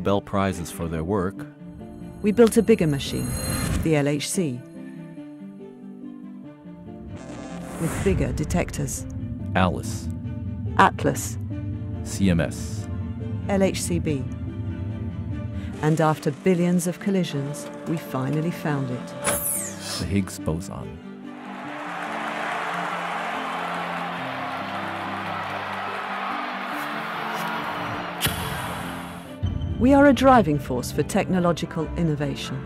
Nobel Prizes for their work. We built a bigger machine, the LHC, with bigger detectors. Alice, Atlas, CMS, LHCb. And after billions of collisions, we finally found it. the Higgs boson. We are a driving force for technological innovation.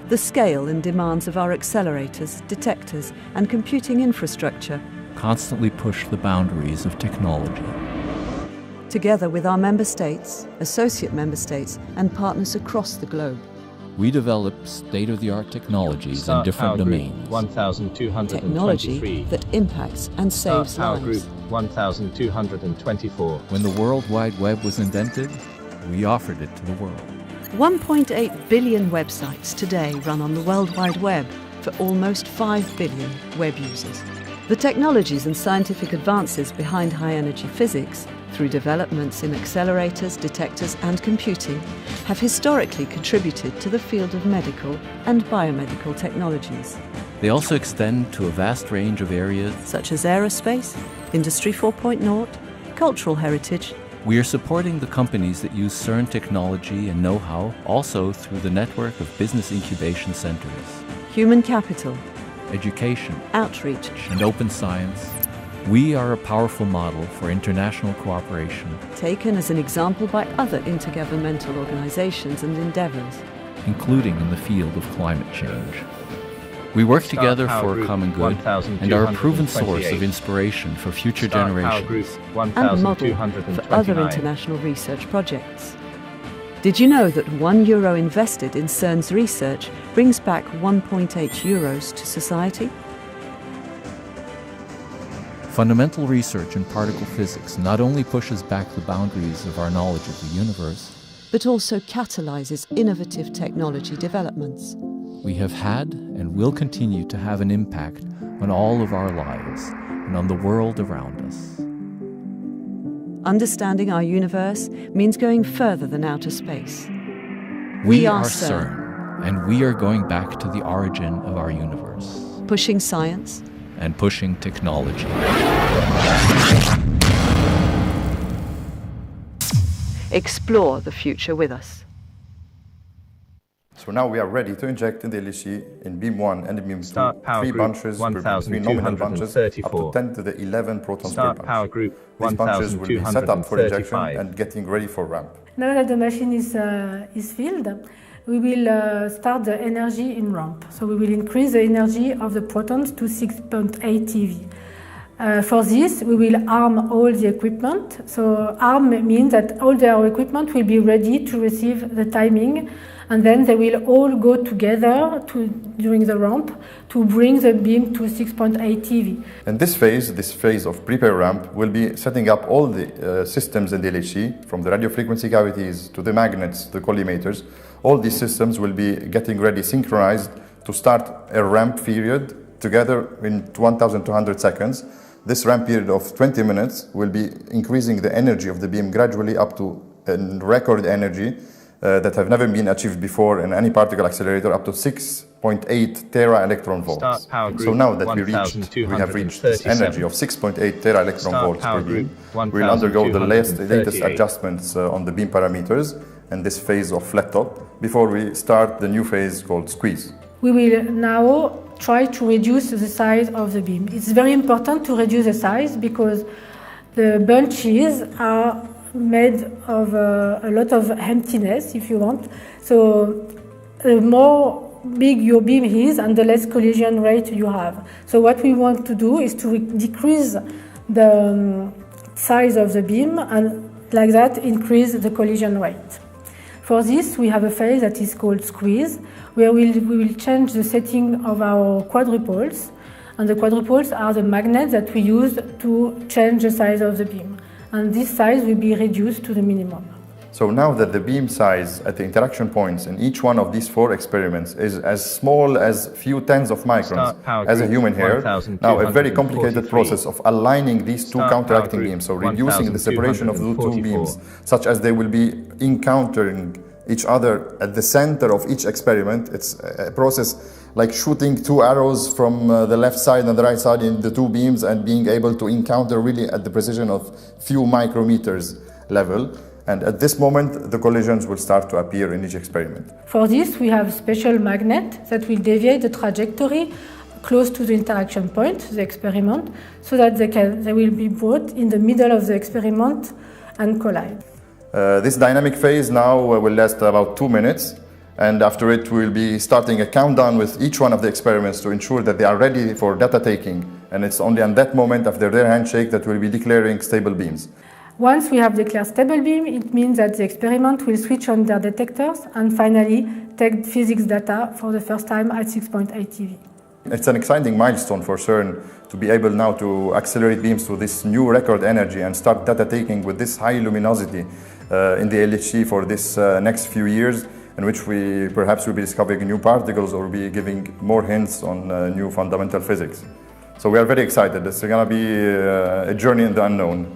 The scale and demands of our accelerators, detectors, and computing infrastructure Constantly push the boundaries of technology. together with our member states, associate member states, and partners across the globe. We develop state-of-the-art technologies in different domains. 1223. Technology that impacts and saves Power lives. Group 1224. When the World Wide Web was invented, we offered it to the world. 1.8 billion websites today run on the World Wide Web for almost 5 billion web users. The technologies and scientific advances behind high-energy physics, through developments in accelerators, detectors, and computing, have historically contributed to the field of medical and biomedical technologies, They also extend to a vast range of areas. such as aerospace, Industry 4.0, cultural heritage, We are supporting the companies that use Cern technology and know-how also through the network of business incubation centers, human capital, education, outreach, and open science. We are a powerful model for international cooperation, taken as an example by other intergovernmental organizations and endeavors. including in the field of climate change. We work together for a common good and are a proven source of inspiration for future generations. And a model for other international research projects. Did you know that €1 invested in Cern's research brings back 1.8 euros to society? Fundamental research in particle physics not only pushes back the boundaries of our knowledge of the universe, But also catalyzes innovative technology developments. we have had and will continue to have an impact on all of our lives and on the world around us. Understanding our universe means going further than outer space. We are are Cern. Cern, and we are going back to the origin of our universe Pushing science, and pushing technology. explore the future with us. So now we are ready to inject in the LHC in beam 1 and beam 2, Start power 3 group bunches per beam, 3 nominal bunches, up to 10 to the 11 protons per Start bunch. power group These bunches will be set up for injection 1235. and getting ready for ramp. Now that the machine is filled, we will start the energy in ramp. So we will increase the energy of the protons to 6.8 TeV. For this, we will arm all the equipment. So arm means that all our equipment will be ready to receive the timing, and then they will all go together during the ramp to bring the beam to 6.8 TeV. In this phase of prepare ramp, we'll be setting up all the systems in the LHC, from the radio frequency cavities to the magnets, the collimators. All these systems will be getting ready, synchronized, to start a ramp period together in 1,200 seconds. This ramp period of 20 minutes will be increasing the energy of the beam gradually up to a record energy that have never been achieved before in any particle accelerator, up to 6.8 tera electron volts. So now that we have reached this energy of 6.8 tera electron volts per beam, we'll undergo the latest adjustments on the beam parameters and this phase of flat top before we start the new phase called squeeze. We will now try to reduce the size of the beam. It's very important to reduce the size because the bunches are made of a lot of emptiness, if you want. So the more big your beam is and the less collision rate you have. So what we want to do is to decrease the size of the beam and like that increase the collision rate. For this, we have a phase that is called squeeze, where we will change the setting of our quadrupoles. And the quadrupoles are the magnets that we use to change the size of the beam. And this size will be reduced to the minimum. So now that the beam size at the interaction points in each one of these 4 experiments is as small as few tens of microns as a human hair, now a very complicated process of aligning these two counteracting beams, so reducing the separation of the two beams, such as they will be encountering each other at the center of each experiment. It's a process like shooting two arrows from the left side and the right side in the two beams and being able to encounter really at the precision of few micrometers level. And at this moment, the collisions will start to appear in each experiment. For this, we have a special magnet that will deviate the trajectory close to the interaction point, the experiment, so that they will be brought in the middle of the experiment and collide. This dynamic phase now will last about 2 minutes, and after it we'll be starting a countdown with each one of the experiments to ensure that they are ready for data taking, and it's only at that moment after their handshake that we'll be declaring stable beams. Once we have declared stable beam, it means that the experiment will switch on their detectors and finally take physics data for the first time at 6.8 TeV. It's an exciting milestone for Cern to be able now to accelerate beams to this new record energy and start data taking with this high luminosity in the LHC for this next few years, in which we perhaps will be discovering new particles or be giving more hints on new fundamental physics. So we are very excited. It's going to be a journey in the unknown.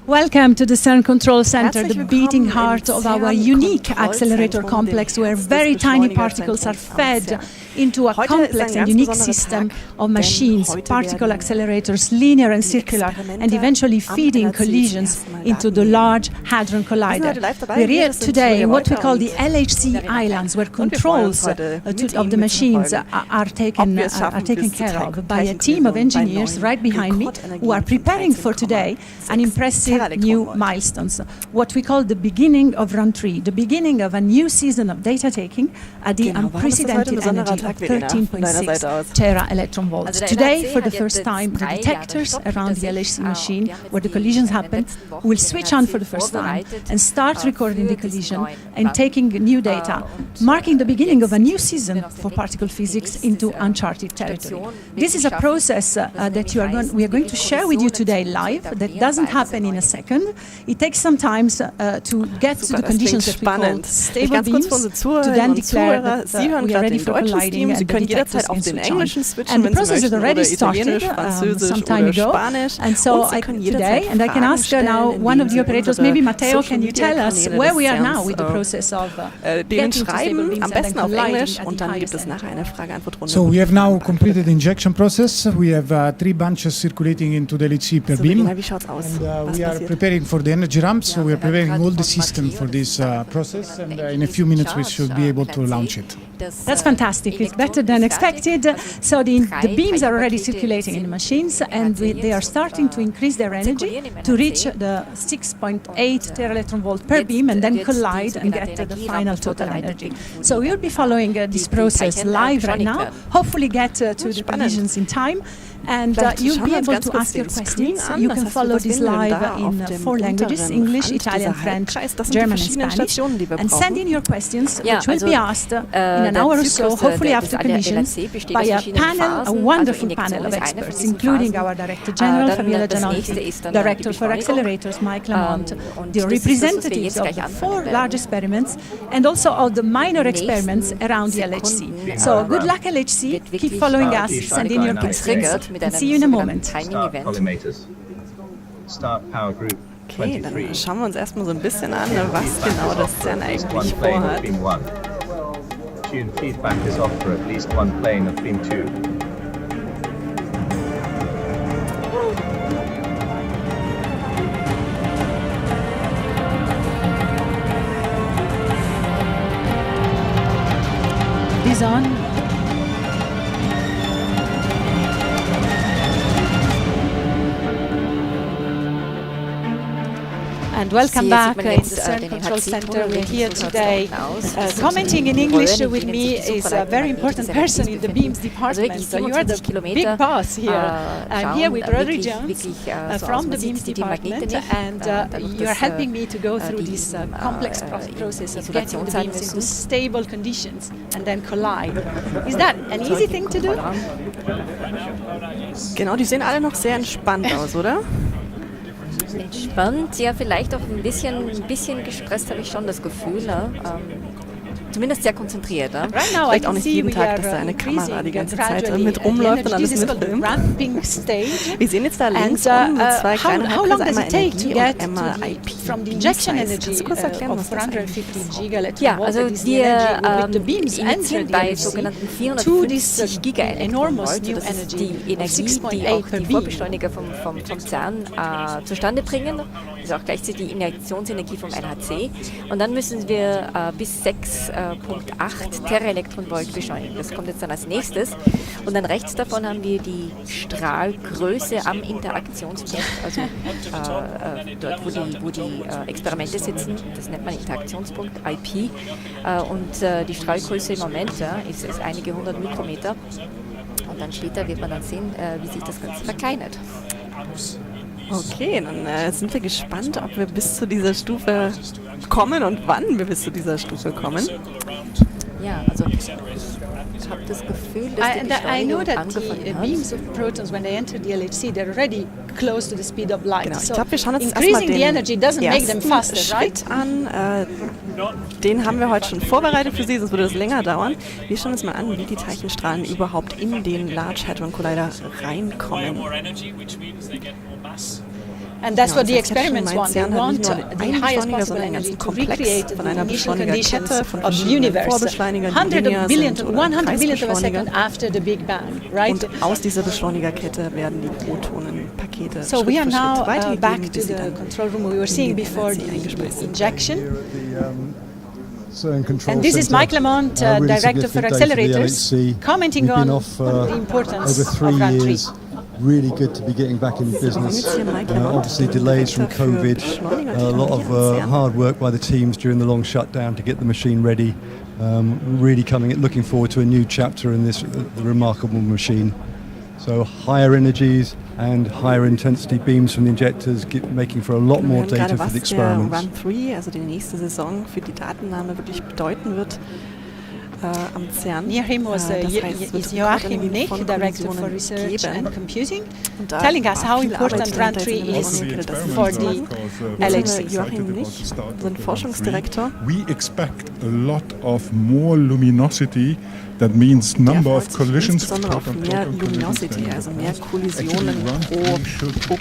Welcome to the Cern Control Center, the beating heart of our unique accelerator complex, where very tiny particles are fed into a complex and unique system of machines, particle accelerators, linear and circular, and eventually feeding collisions into the Large Hadron Collider. We're here today in what we call the LHC Islands, where controls of the machines are taken care of by a team of engineers right behind me who are preparing for today an impressive new milestones, what we call the beginning of run 3, the beginning of a new season of data taking at the unprecedented energy of 13.6 tera-electron-volts. Today, for the first time, the detectors around the LHC machine where the collisions happen will switch on for the first time and start recording the collision and taking new data, marking the beginning of a new season for particle physics into uncharted territory. This is a process that we are going to share with you today live. That doesn't happen in a second. It takes some time to get to the conditions that we call stable beams, to then declare that we are ready for colliding and the detectors can switch on. And the process has already started some time ago. And so today, and I can ask now one of the operators, maybe Matteo, can you tell us where we are now with the process of getting to stable beams and then colliding at the highest energy? So we have now completed the injection process. We have 3 bunches circulating into the LHC per beam. And we are preparing for the energy ramp, so we are preparing all the system for this process, and in a few minutes we should be able to launch it. That's fantastic. It's better than expected. So the beams are already circulating in the machines, and they are starting to increase their energy to reach the 6.8 tera-electron-volt per beam and then collide and get the final total energy. So we will be following this process live right now, hopefully get to the collisions in time. And you'll be able to ask your questions. You can follow this live in 4 languages, English, Italian, French, German and Spanish. And send in your questions, which will be asked in an hour or so, hopefully after collisions, by a wonderful panel of experts, including our Director General, Fabiola Gianotti, Director for Accelerators, Mike Lamont, the representatives of the 4 large experiments, and also of the minor experiments around the LHC. So good luck, LHC. Keep following us. Send in your questions. And see you in a moment. Okay, dann schauen wir uns erstmal so ein bisschen an, was genau das Cern eigentlich vorhat. Tune feedback is off for at least one plane of beam 2. This on. And welcome back in the Cern Control Center. We're here today. Commenting in English with me is a very important person in the beams department. So you are the big boss here. I'm here with Rodri Jones from the beams department, and you are helping me to go through this complex process of getting the beams into stable conditions and then collide. Is that an easy thing to do? Genau, die sehen alle noch sehr entspannt aus, oder? Entspannt, ja, vielleicht auch ein bisschen gestresst, habe ich schon das Gefühl. Ne? Zumindest sehr konzentriert. Ne? Vielleicht auch nicht jeden Tag, dass da eine Kamera die ganze Zeit mit rumläuft und alles mitfilmt. Wir sehen jetzt da links unten zwei kleine Halbkreise, einmal Energie und einmal IP. Kannst du kurz erklären, was das eigentlich ist? Ja, also wir initiieren bei sogenannten 450 Gigaelektronen-Volt. Das ist die Energie, die auch die Vorbeschleuniger vom Cern zustande bringen. Das ist auch gleichzeitig die Injektionsenergie vom LHC. Und dann müssen wir bis 6,8 Teraelektronenvolt beschleunigen. Das kommt jetzt dann als nächstes. Und dann rechts davon haben wir die Strahlgröße am Interaktionspunkt, also dort, wo die Experimente sitzen. Das nennt man Interaktionspunkt, IP. Und die Strahlgröße im Moment ist einige 100 Mikrometer. Und dann später wird man dann sehen, wie sich das Ganze verkleinert. Okay, dann sind wir gespannt, ob wir bis zu dieser Stufe kommen und wann wir bis zu dieser Stufe kommen. Ja, also ich habe das Gefühl, dass die Beschleunigung angefangen hat. Beams of protons, when they enter the LHC, they're already close to the speed of light. Genau, ich glaube, wir schauen uns erstmal den ersten Schritt an. Den haben wir heute schon vorbereitet für Sie, sonst würde das länger dauern. Wir schauen uns mal an, wie die Teilchenstrahlen überhaupt in den Large Hadron Collider reinkommen. And that's what the experiments want. They want the highest possible energy to recreate the initial conditions of the universe, 100 billionth of a second after the Big Bang, right? Und aus dieser Beschleunigerkette werden die Protonenpakete So we are now back to the control room we were seeing before the injection. And this is Mike Lamont, Director for Accelerators, commenting on the importance of Run 3. Really good to be getting back in business. Obviously delays from COVID, a lot of hard work by the teams during the long shutdown to get the machine ready. Really looking forward to a new chapter in this remarkable machine. So higher energies and higher intensity beams from the injectors, making for a lot more data for the experiments. Run 3, also die nächste Saison für die Datennahme wirklich bedeuten wird. Am Cern. Near him was Joachim Nick, Director for Research and Computing, telling us how important Run 3 is for the LHC. Joachim Nick, unser Forschungsdirektor. We expect a lot of more luminosity. That means number of collisions. Insbesondere auf mehr Luminosity, also mehr Kollisionen pro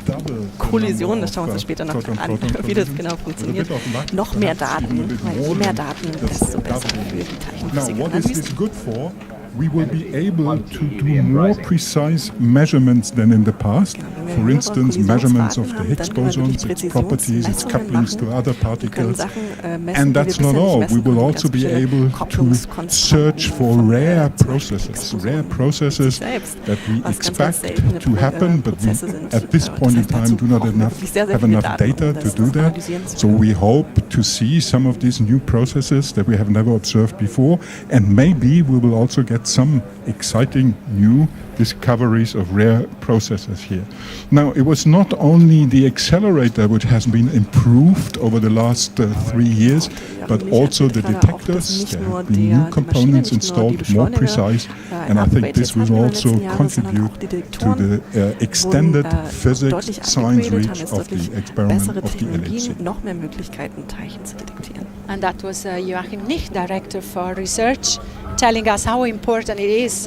Kollision. Das schauen wir uns später noch an, wie das genau funktioniert. Noch mehr Daten, weil je mehr Daten, desto besser für die Teilchenphysik. Now, what is this good for? We will be able to do more precise measurements than in the past. For instance, measurements of the Higgs boson, its properties, its couplings to other particles. And that's not all. We will also be able to search for rare processes that we expect to happen, but we at this point in time do not have enough data to do that. So we hope to see some of these new processes that we have never observed before, and maybe we will also get some exciting new discoveries of rare processes here. Now, it was not only the accelerator which has been improved over the last 3 years, but also the detectors. There have been new components installed, more precise, and I think this will also contribute to the extended physics science reach of the experiment of the LHC. Noch mehr Möglichkeiten, Teilchen zu detektieren. And that was Joachim Nich, Director for Research, telling us how important it is,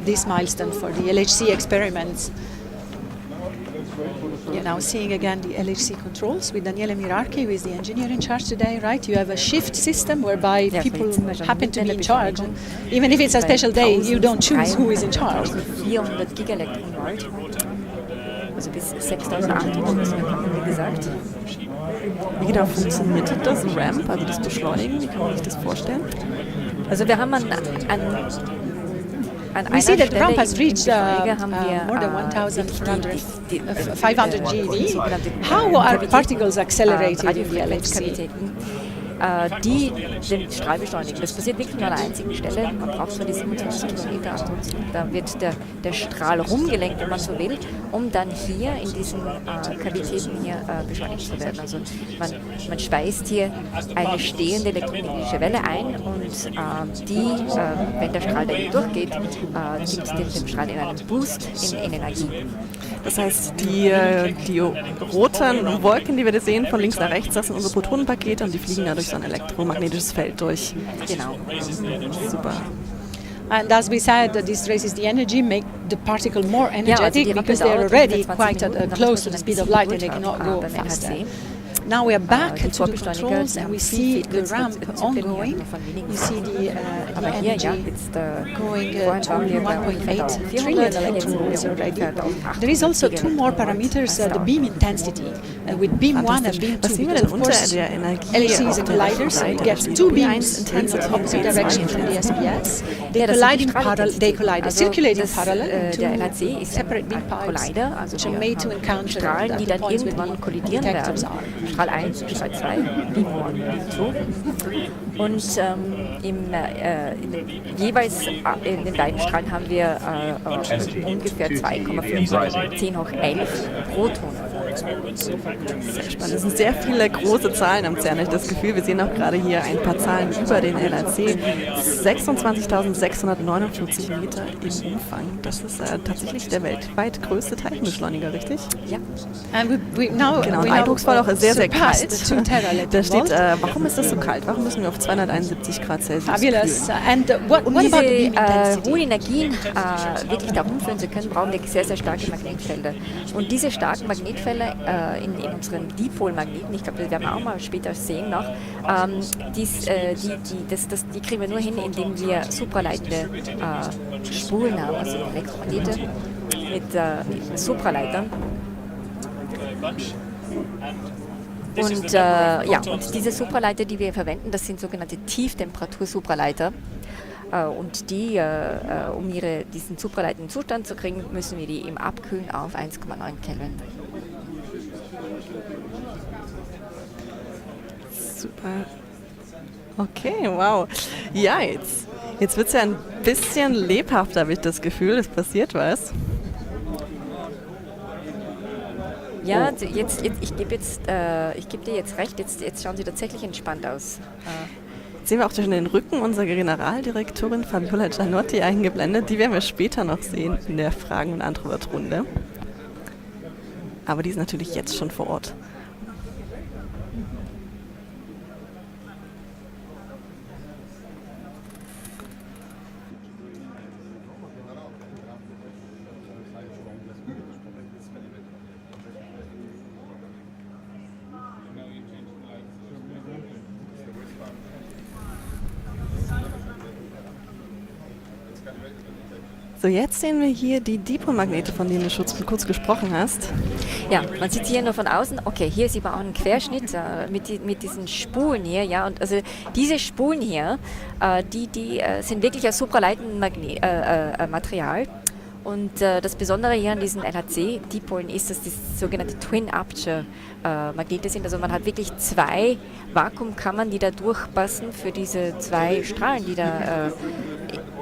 this milestone for the LHC experiments. You're now seeing again the LHC controls with Daniele Mirarchi, who is the engineer in charge today, right? You have a shift system whereby people happen to be in charge. Even if it's a special day, you don't choose who is in charge. 400 Gigaelektronenvolt, also bis 6800, das haben wir gesagt. Wie genau funktioniert das Ramp, also das Beschleunigen? Wie kann man sich das vorstellen? Also wir haben we see that the ramp has reached more than 1,500 GeV. How are particles accelerated in the LHC? Die den Strahl beschleunigen. Das passiert wirklich nur an einer einzigen Stelle. Man braucht nur die 27 Kilometer Abstand. Da wird der Strahl rumgelenkt, wenn man so will, um dann hier in diesen Kavitäten hier beschleunigt zu werden. Also man speist hier eine stehende elektromagnetische Welle ein und die, wenn der Strahl da durchgeht, gibt dem Strahl in einen Boost in Energie. Das heißt, die roten Wolken, die wir da sehen, von links nach rechts, das sind unsere Protonenpakete und die fliegen da durch so ein elektromagnetisches Feld durch. Genau. Super. And as we said, this raises the energy, make the particle more energetic because they are already quite close to the speed of light and they cannot go faster. Now we are back to the controls and we see the ramp ongoing. You see the energy going to 1.8 trillion electrons already. There is also two more parameters, the beam intensity. With beam 1 and beam 2, because of course LHC is a collider, so it gets two beams in the opposite direction from the SPS. They collide circulating parallel in two separate beam pipes, which are made to encounter Strahlen, die dann irgendwann kollidieren werden. Strahl 1 und Strahl 2, Beam 1, Beam 2. Und jeweils in den beiden Strahlen haben wir ungefähr 2,5 10 hoch 11 Protonen. Sehr spannend. Das sind sehr viele große Zahlen am Cern, habe ich das Gefühl. Wir sehen auch gerade hier ein paar Zahlen über den LHC. 26.649 Meter im Umfang. Das ist tatsächlich der weltweit größte Teilchenbeschleuniger, richtig? Ja. Genau, eindrucksvoll auch sehr, sehr kalt. Da steht, warum ist das so kalt? Warum müssen wir auf 271 Grad Celsius kühlen? Um diese hohen Energien wirklich da rumführen zu können, brauchen wir sehr, sehr starke Magnetfelder. Und diese starken Magnetfelder in unseren Dipolmagneten, ich glaube, das werden wir auch mal später sehen noch, die kriegen wir nur hin, indem wir supraleitende Spulen haben, also Elektromagnete mit Supraleitern. Und und diese Supraleiter, die wir verwenden, das sind sogenannte Tieftemperatur-Supraleiter. Und die, um diesen supraleitenden Zustand zu kriegen, müssen wir die eben abkühlen auf 1,9 Kelvin. Super. Okay, wow. Ja, jetzt wird es ja ein bisschen lebhafter, habe ich das Gefühl. Es passiert was. Ja, ich gebe dir jetzt recht, jetzt schauen Sie tatsächlich entspannt aus. Jetzt sehen wir auch schon den Rücken unserer Generaldirektorin Fabiola Gianotti eingeblendet. Die werden wir später noch sehen in der Fragen- und Antwortrunde. Aber die ist natürlich jetzt schon vor Ort. So, jetzt sehen wir hier die Dipolmagnete, von denen du schon kurz gesprochen hast. Ja, man sieht sie hier nur von außen. Okay, hier sieht man auch einen Querschnitt mit diesen Spulen hier. Ja, und also diese Spulen hier, die sind wirklich aus supraleitendem Material. Und das Besondere hier an diesen LHC-Dipolen ist, dass das sogenannte Twin-Aperture-Magnete sind. Also man hat wirklich zwei Vakuumkammern, die da durchpassen für diese zwei Strahlen, die da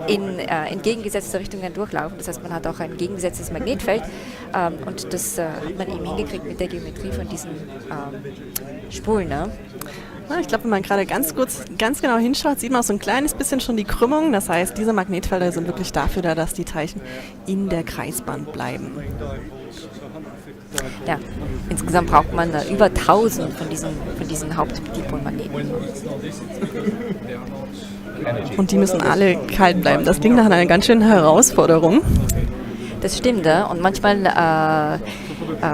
in entgegengesetzte Richtungen durchlaufen. Das heißt, man hat auch ein gegengesetztes Magnetfeld und das hat man eben hingekriegt mit der Geometrie von diesen Spulen. Ne? Ich glaube, wenn man gerade ganz genau hinschaut, sieht man auch so ein kleines bisschen schon die Krümmung. Das heißt, diese Magnetfelder sind wirklich dafür da, dass die Teilchen in der Kreisbahn bleiben. Ja, insgesamt braucht man über 1000 von diesen Hauptdipolmagneten. Und die müssen alle kalt bleiben. Das klingt nach einer ganz schönen Herausforderung. Das stimmt, ja. Und manchmal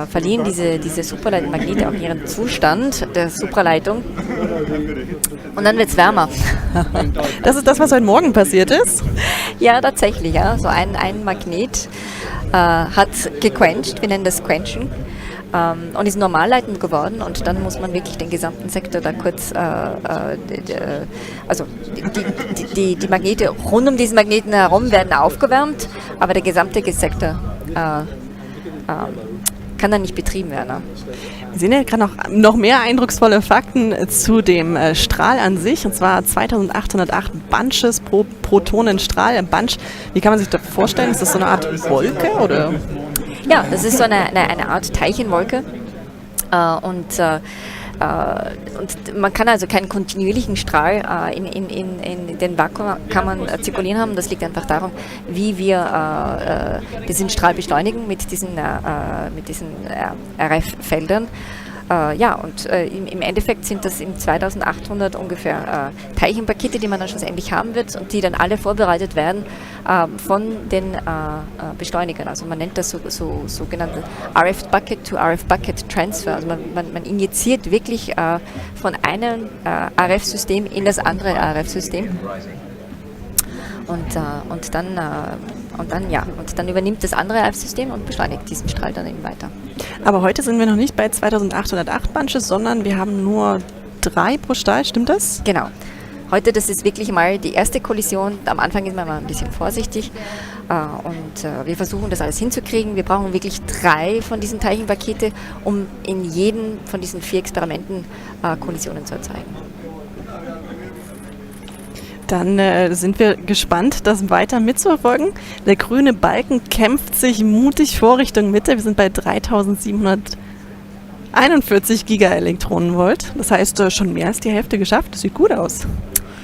verlieren diese Supraleitmagnete auch ihren Zustand der Supraleitung und dann wird es wärmer. Das ist das, was heute Morgen passiert ist? Ja, tatsächlich. Ja. So ein Magnet hat gequencht, wir nennen das Quenchen. und ist normalleitend geworden und dann muss man wirklich den gesamten Sektor da kurz, also die Magnete rund um diesen Magneten herum werden aufgewärmt, aber der gesamte Sektor kann dann nicht betrieben werden. Wir sehen ja gerade noch mehr eindrucksvolle Fakten zu dem Strahl an sich, und zwar 2808 Bunches pro Protonenstrahl. Ein Bunch, wie kann man sich das vorstellen? Ist das so eine Art Wolke, oder? Ja, das ist so eine Art Teilchenwolke und man kann also keinen kontinuierlichen Strahl in den Vakuumkammern zirkulieren haben. Das liegt einfach daran, wie wir diesen Strahl beschleunigen mit diesen RF-Feldern. Im Endeffekt sind das in 2800 ungefähr Teilchenpakete, die man dann schlussendlich haben wird und die dann alle vorbereitet werden von den Beschleunigern. Also man nennt das sogenannte RF-Bucket-to-RF-Bucket-Transfer. Also man injiziert wirklich von einem RF-System in das andere RF-System. Und dann übernimmt das andere RF-System und beschleunigt diesen Strahl dann eben weiter. Aber heute sind wir noch nicht bei 2808 Bunches, sondern wir haben nur 3 pro Strahl, stimmt das? Genau. Heute, das ist wirklich mal die erste Kollision. Am Anfang ist man mal ein bisschen vorsichtig wir versuchen das alles hinzukriegen. Wir brauchen wirklich 3 von diesen Teilchenpakete, um in jedem von diesen 4 Experimenten Kollisionen zu erzeugen. Dann sind wir gespannt, das weiter mitzuverfolgen. Der grüne Balken kämpft sich mutig vor Richtung Mitte. Wir sind bei 3741 Gigaelektronenvolt. Das heißt, schon mehr als die Hälfte geschafft. Das sieht gut aus.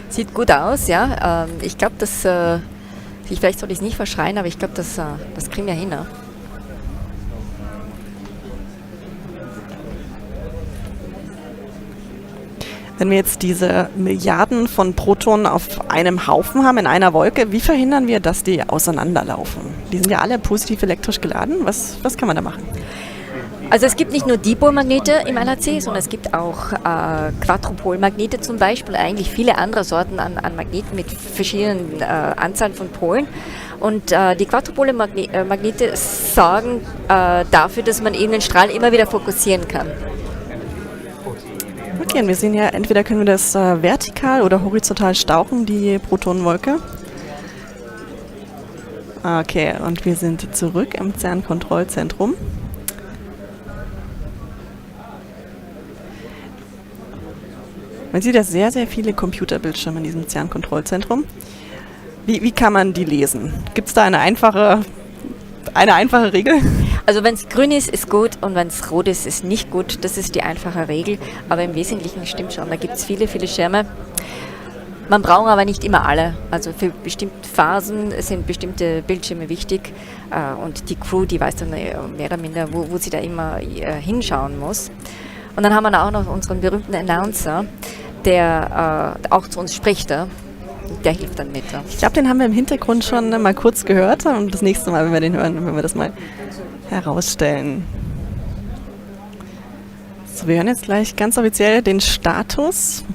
Sieht gut aus, ja. Ich glaube, vielleicht soll ich es nicht verschreien, aber ich glaube, das kriegen wir hin. Ne? Wenn wir jetzt diese Milliarden von Protonen auf einem Haufen haben, in einer Wolke, wie verhindern wir, dass die auseinanderlaufen? Die sind ja alle positiv elektrisch geladen. Was kann man da machen? Also es gibt nicht nur Dipolmagnete im LHC, sondern es gibt auch Quadrupolmagnete zum Beispiel, eigentlich viele andere Sorten an Magneten mit verschiedenen Anzahlen von Polen. Und die Quadrupole-Magnete sorgen dafür, dass man eben den Strahl immer wieder fokussieren kann. Okay, und wir sehen ja, entweder können wir das vertikal oder horizontal stauchen, die Protonenwolke. Okay, und wir sind zurück im Cern-Kontrollzentrum. Man sieht ja sehr, sehr viele Computerbildschirme in diesem Cern-Kontrollzentrum. Wie kann man die lesen? Gibt es da eine einfache Regel? Also wenn es grün ist, ist gut und wenn es rot ist, ist nicht gut. Das ist die einfache Regel. Aber im Wesentlichen stimmt schon. Da gibt es viele, viele Schirme. Man braucht aber nicht immer alle. Also für bestimmte Phasen sind bestimmte Bildschirme wichtig. Und die Crew, die weiß dann mehr oder minder, wo sie da immer hinschauen muss. Und dann haben wir auch noch unseren berühmten Announcer, der auch zu uns spricht. Der hilft dann mit. Ich glaube, den haben wir im Hintergrund schon mal kurz gehört. Und das nächste Mal, wenn wir den hören, werden wir das mal herausstellen. So, wir hören jetzt gleich ganz offiziell den Status.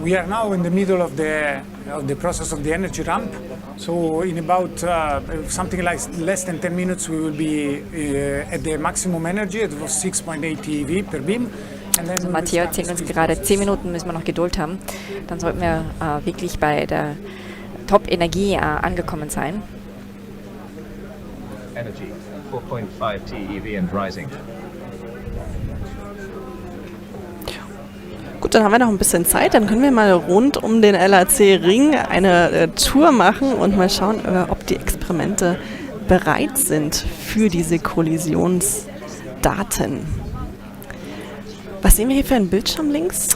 We are now in the middle of the process of the energy ramp. So in about something like less than 10 minutes we will be at the maximum energy. It was 6.8 TeV per beam. Also Matteo erzählt uns gerade, 10 Minuten müssen wir noch Geduld haben. Dann sollten wir wirklich bei der Top-Energie angekommen sein. Energy 4.5 TeV and rising. Gut, dann haben wir noch ein bisschen Zeit. Dann können wir mal rund um den LHC-Ring eine Tour machen und mal schauen, ob die Experimente bereit sind für diese Kollisionsdaten. Was sehen wir hier für einen Bildschirm links?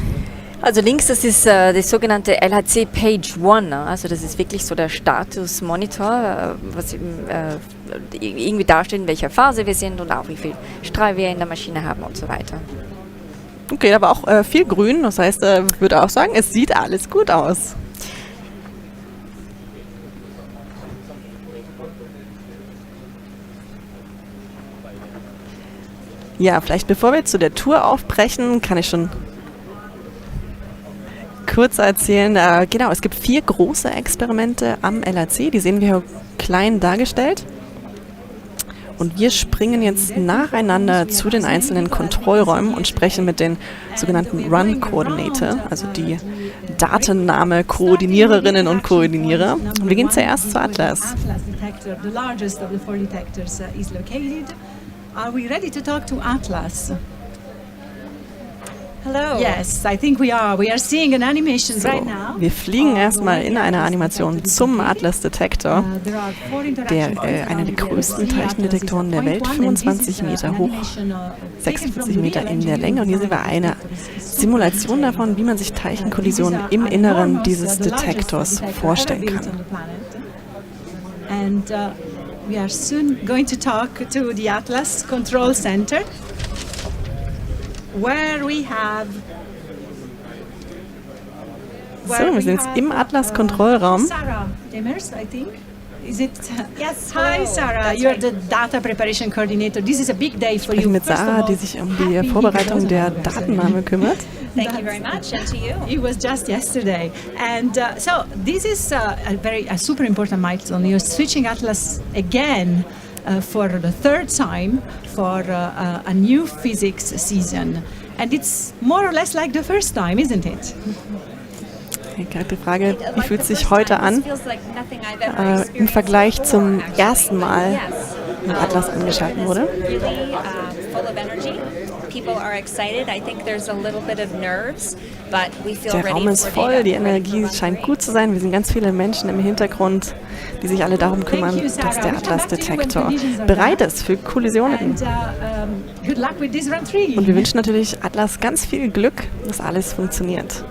Also links, das ist das sogenannte LHC Page 1. Also das ist wirklich so der Status-Monitor, was irgendwie darstellt, in welcher Phase wir sind und auch wie viel Strahl wir in der Maschine haben und so weiter. Okay, aber auch viel grün. Das heißt, ich würde auch sagen, es sieht alles gut aus. Ja, vielleicht bevor wir zu der Tour aufbrechen, kann ich schon kurz erzählen. Genau, es gibt 4 große Experimente am LHC. Die sehen wir hier klein dargestellt. Und wir springen jetzt nacheinander zu den einzelnen Kontrollräumen und sprechen mit den sogenannten Run Coordinator, also die Datennahme Koordiniererinnen und Koordinierer. Und wir gehen zuerst zu Atlas. Are we ready to talk to Atlas? Hello. Yes, I think we are. We are seeing an animation right now. Wir fliegen erstmal in einer Animation zum Atlas-Detektor, der einer der größten Teilchendetektoren der Welt, 25 Meter hoch, 46 Meter in der Länge. Und hier sehen wir eine Simulation davon, wie man sich Teilchenkollisionen im Inneren dieses Detektors vorstellen kann. And we are soon going to talk to the Atlas Control Center, where we have... So, wir sind jetzt im Atlas-Kontrollraum. Sarah Demers, I think. Is it? Yes. Hi, Sarah. You're the data preparation coordinator. This is a big day for you. Ich spreche mit Sarah, die sich um die Vorbereitung der Datennahme kümmert. Thank you very much, and to you. It was just yesterday, and so this is a super important milestone. You're switching Atlas again for the third time for a new physics season, and it's more or less like the first time, isn't it? Die Frage, wie fühlt es sich heute an, im Vergleich zum ersten Mal, wenn Atlas angeschaltet wurde? Der Raum ist voll, die Energie scheint gut zu sein. Wir sind ganz viele Menschen im Hintergrund, die sich alle darum kümmern, dass der Atlas-Detektor bereit ist für Kollisionen. Und wir wünschen natürlich Atlas ganz viel Glück, dass alles funktioniert.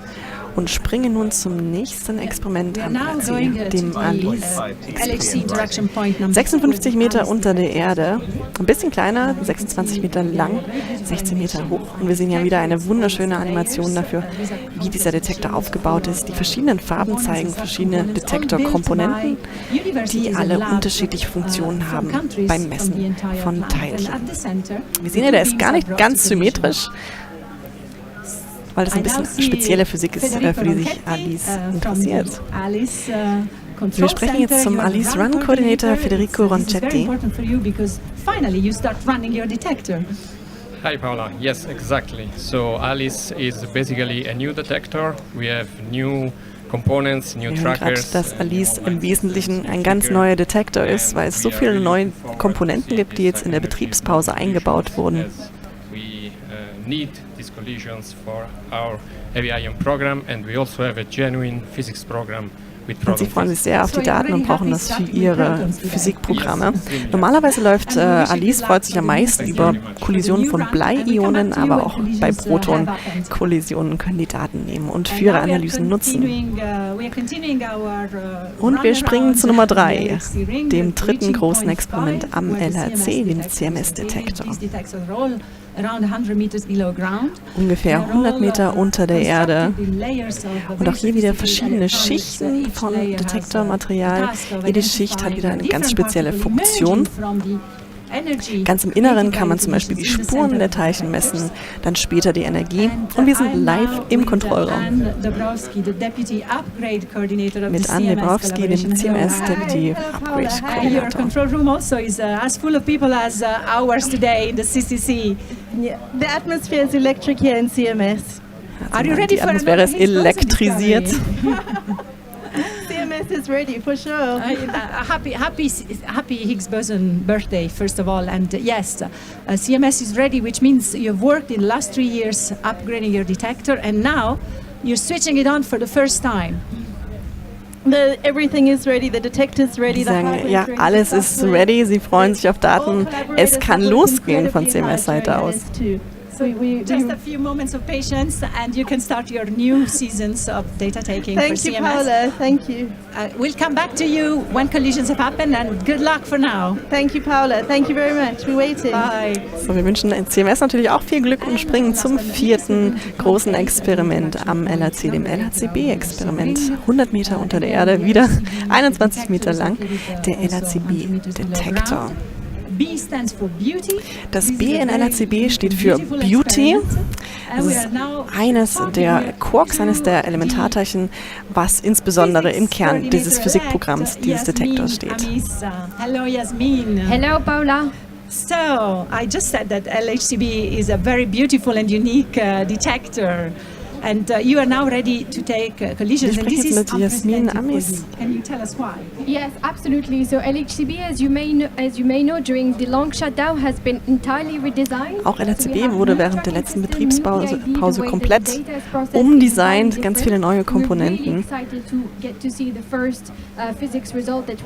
Und springen nun zum nächsten Experiment am LHC, dem LHC-Experiment. 56 Meter unter der Erde, ein bisschen kleiner, 26 Meter lang, 16 Meter hoch. Und wir sehen ja wieder eine wunderschöne Animation dafür, wie dieser Detektor aufgebaut ist. Die verschiedenen Farben zeigen verschiedene Detektorkomponenten, die alle unterschiedliche Funktionen haben beim Messen von Teilchen. Wir sehen ja, der ist gar nicht ganz symmetrisch, weil das ein bisschen spezielle Physik ist, für die sich Alice interessiert. Wir sprechen jetzt zum Alice Run Coordinator Federico Ronchetti. Hi Paula, yes, exactly. So Alice is basically a new detector. We have new components, new trackers. Dass Alice im Wesentlichen ein ganz neuer Detektor ist, weil es so viele neue Komponenten gibt, die jetzt in der Betriebspause eingebaut wurden. Need these collisions for our heavy ion program, and we also have a genuine physics program. Und sie freuen sich sehr auf die Daten und brauchen das für ihre Physikprogramme. Normalerweise läuft Alice freut sich am meisten über Kollisionen von Bleiionen, aber auch bei Protonkollisionen können die Daten nehmen und für ihre Analysen nutzen. Und wir springen zu Nummer 3, dem dritten großen Experiment am LHC, dem CMS-Detektor. Ungefähr 100 Meter unter der Erde. Und auch hier wieder verschiedene Schichten von Detektormaterial. Jede Schicht hat wieder eine ganz spezielle Funktion. Ganz im Inneren kann man zum Beispiel die Spuren der Teilchen messen, dann später die Energie. Und wir sind live im Kontrollraum. Mit Anne Dabrowski, dem CMS Deputy Upgrade Coordinator. Control room also is as full of people as ours today in the CCC. The atmosphere is electric here in CMS. Are you ready die Atmosphäre ist elektrisiert. CMS is ready for sure. Happy Higgs boson birthday, first of all, and yes, CMS is ready, which means you've worked in the last 3 years upgrading your detector, and now you're switching it on for the first time. Everything is ready, the detector is ready. Sie sagen, ja, alles ist ready, sie freuen sich auf Daten, es kann losgehen von CMS-Seite aus. Just a few moments of patience and you can start your new seasons of data taking for CMS. Thank you, Paula. Thank you. We'll come back to you when collisions have happened and good luck for now. Thank you, Paula. Thank you very much. We're waiting. Bye. So, wir wünschen CMS natürlich auch viel Glück und springen zum vierten großen Experiment am LHC, dem LHC-B-Experiment. 100 Meter unter der Erde, wieder 21 Meter lang, der LHC-B-Detektor. Das B in LHC-B steht für Beauty. Das ist eines der Quarks, eines der Elementarteilchen, was insbesondere im Kern dieses Physikprogramms, dieses Detektors steht. Hello, Yasmin. Hello, Paula. So, I just said that LHCb is a very beautiful and unique detector. And you are now ready to take collisions. And this is unprecedented. Can you tell us why? Yes, absolutely. So LHCb, as you may know, during the long shutdown, has been entirely redesigned. Auch LHCb wurde während der letzten Betriebspause komplett umdesignt, ganz viele neue Komponenten.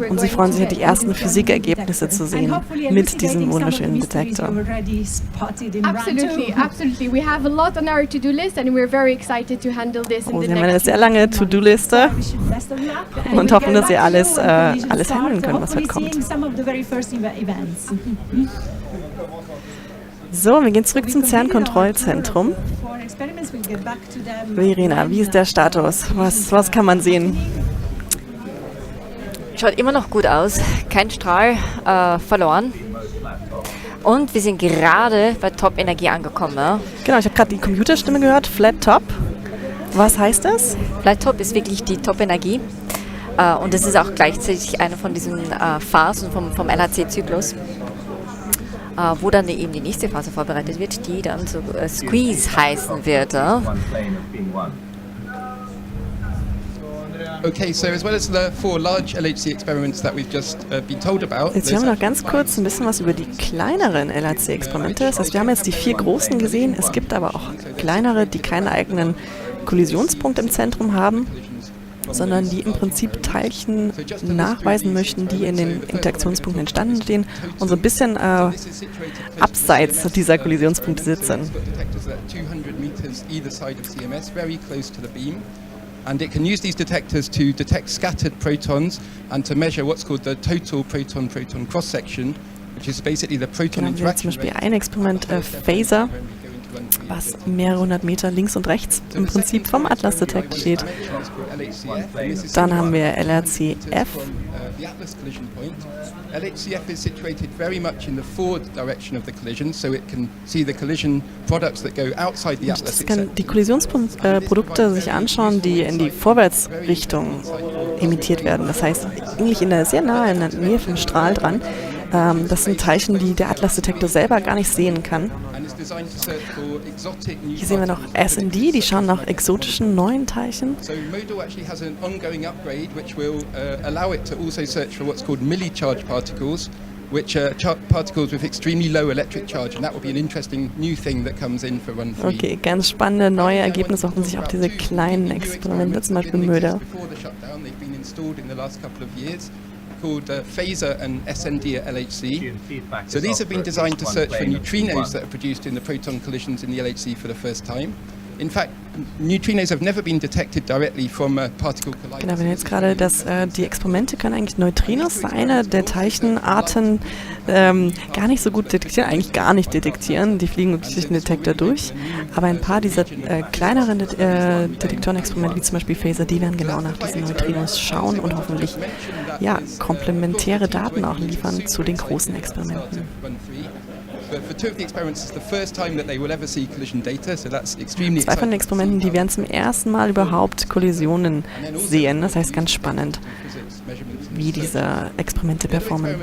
Und Sie freuen sich, die ersten Physikergebnisse zu sehen mit diesem wunderschönen Detektor. Absolutely, absolutely. We have a lot on our to-do list, and we're very excited to handle this in the Sie haben eine sehr lange To-Do-Liste und hoffen, dass Sie alles handeln können, was heute kommt. So, wir gehen zurück zum Cern-Kontrollzentrum. Verena, wie ist der Status? Was kann man sehen? Schaut immer noch gut aus. Kein Strahl verloren. Und wir sind gerade bei Top-Energie angekommen. Ja? Genau, ich habe gerade die Computerstimme gehört, Flat Top. Was heißt das? Flat Top ist wirklich die Top-Energie. Und das ist auch gleichzeitig eine von diesen Phasen vom LHC-Zyklus, wo dann eben die nächste Phase vorbereitet wird, die dann so Squeeze heißen wird. Ja? Okay, so as well as the 4 large LHC experiments that we've just been told about. Jetzt haben wir noch ganz kurz ein bisschen was über die kleineren LHC-Experimente. Das heißt, wir haben jetzt die 4 großen gesehen. Es gibt aber auch kleinere, die keinen eigenen Kollisionspunkt im Zentrum haben, sondern die im Prinzip Teilchen nachweisen möchten, die in den Interaktionspunkten entstanden stehen und so ein bisschen abseits dieser Kollisionspunkte sitzen. And it can use these detectors to detect scattered protons and to measure what's called the total proton-proton cross-section, which is basically the proton interaction. Zum Beispiel ein Experiment Phaser, was mehrere hundert Meter links und rechts im Prinzip vom Atlas-Detect steht. Dann haben wir LHC-F. LHC-F is situated very much in the forward direction of the collision, so it can see the collision products that go outside the atlas. Es kann die Kollisionsprodukte sich anschauen, die in die Vorwärtsrichtung emittiert werden. Das heißt, eigentlich in der sehr nahe in der Nähe vom Strahl dran. Das sind Teilchen, die der Atlas-Detektor selber gar nicht sehen kann. Hier sehen wir noch SND, die schauen nach exotischen neuen Teilchen. So MODEL actually has an ongoing upgrade which will allow it to also search for what's called milli-charge particles, which are particles with extremely low electric charge, and that will be an interesting new thing that comes in for Run 3. Okay, ganz spannende neue Ergebnisse, offensichtlich auch diese kleinen Experimente, zum Beispiel MODEL. Called Phaser and SND at LHC. So these have been designed to search for neutrinos that are produced in the proton collisions in the LHC for the first time. In fact, neutrinos have never been detected directly from a particle collider. Genau, wir sehen jetzt gerade, dass die Experimente können eigentlich Neutrinos, eine der Teilchenarten, gar nicht so gut detektieren, eigentlich gar nicht detektieren. Die fliegen wirklich durch den Detektor durch. Aber ein paar dieser kleineren Detektorenexperimente, wie zum Beispiel Phaser, die werden genau nach diesen Neutrinos schauen und hoffentlich komplementäre Daten auch liefern zu den großen Experimenten. Zwei von den Experimenten, die werden zum ersten Mal überhaupt Kollisionen sehen. Das heißt, ganz spannend, wie diese Experimente performen.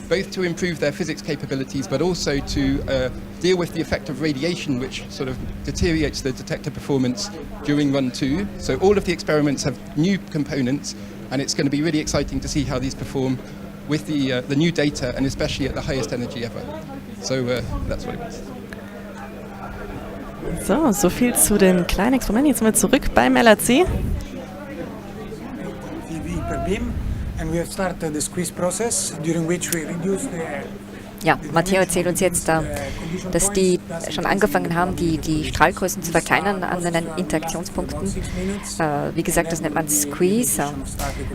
Both to improve their physics capabilities, but also to deal with the effect of radiation, which sort of deteriorates the detector performance during Run 2. So all of the experiments have new components, and it's going to be really exciting to see how these perform with the new data, and especially at the highest energy ever. So that's what it is. So viel zu den kleinen Experimenten. Jetzt sind wir zurück beim LHC. And we have started the squeeze process, during which we reduce the Ja, Matteo erzählt uns jetzt, dass die schon angefangen haben, die Strahlgrößen zu verkleinern an den Interaktionspunkten. Wie gesagt, das nennt man Squeeze.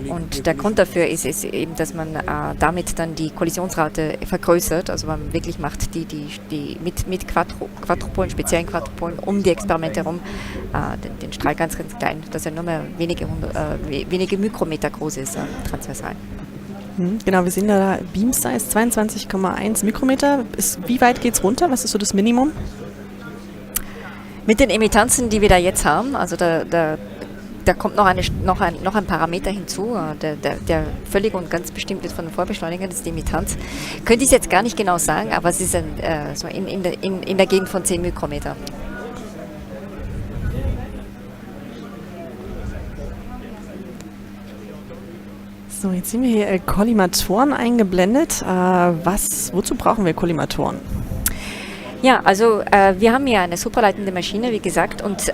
Und der Grund dafür ist eben, dass man damit dann die Kollisionsrate vergrößert. Also man wirklich macht die mit Quadrupolen, speziellen Quadrupolen um die Experimente herum, den Strahl ganz, ganz klein, dass er nur mehr wenige Mikrometer groß ist, transversal. Genau, wir sehen da Beam Size 22,1 Mikrometer. Wie weit geht's runter? Was ist so das Minimum? Mit den Emittanzen, die wir da jetzt haben, also da da kommt noch ein Parameter hinzu, der völlig und ganz bestimmt wird von den Vorbeschleunigern, das ist die Emittanz. Könnte ich jetzt gar nicht genau sagen, aber es ist so in der Gegend von 10 Mikrometer. So, jetzt sehen wir hier Kollimatoren eingeblendet. Wozu brauchen wir Kollimatoren? Ja, also wir haben hier eine superleitende Maschine, wie gesagt, und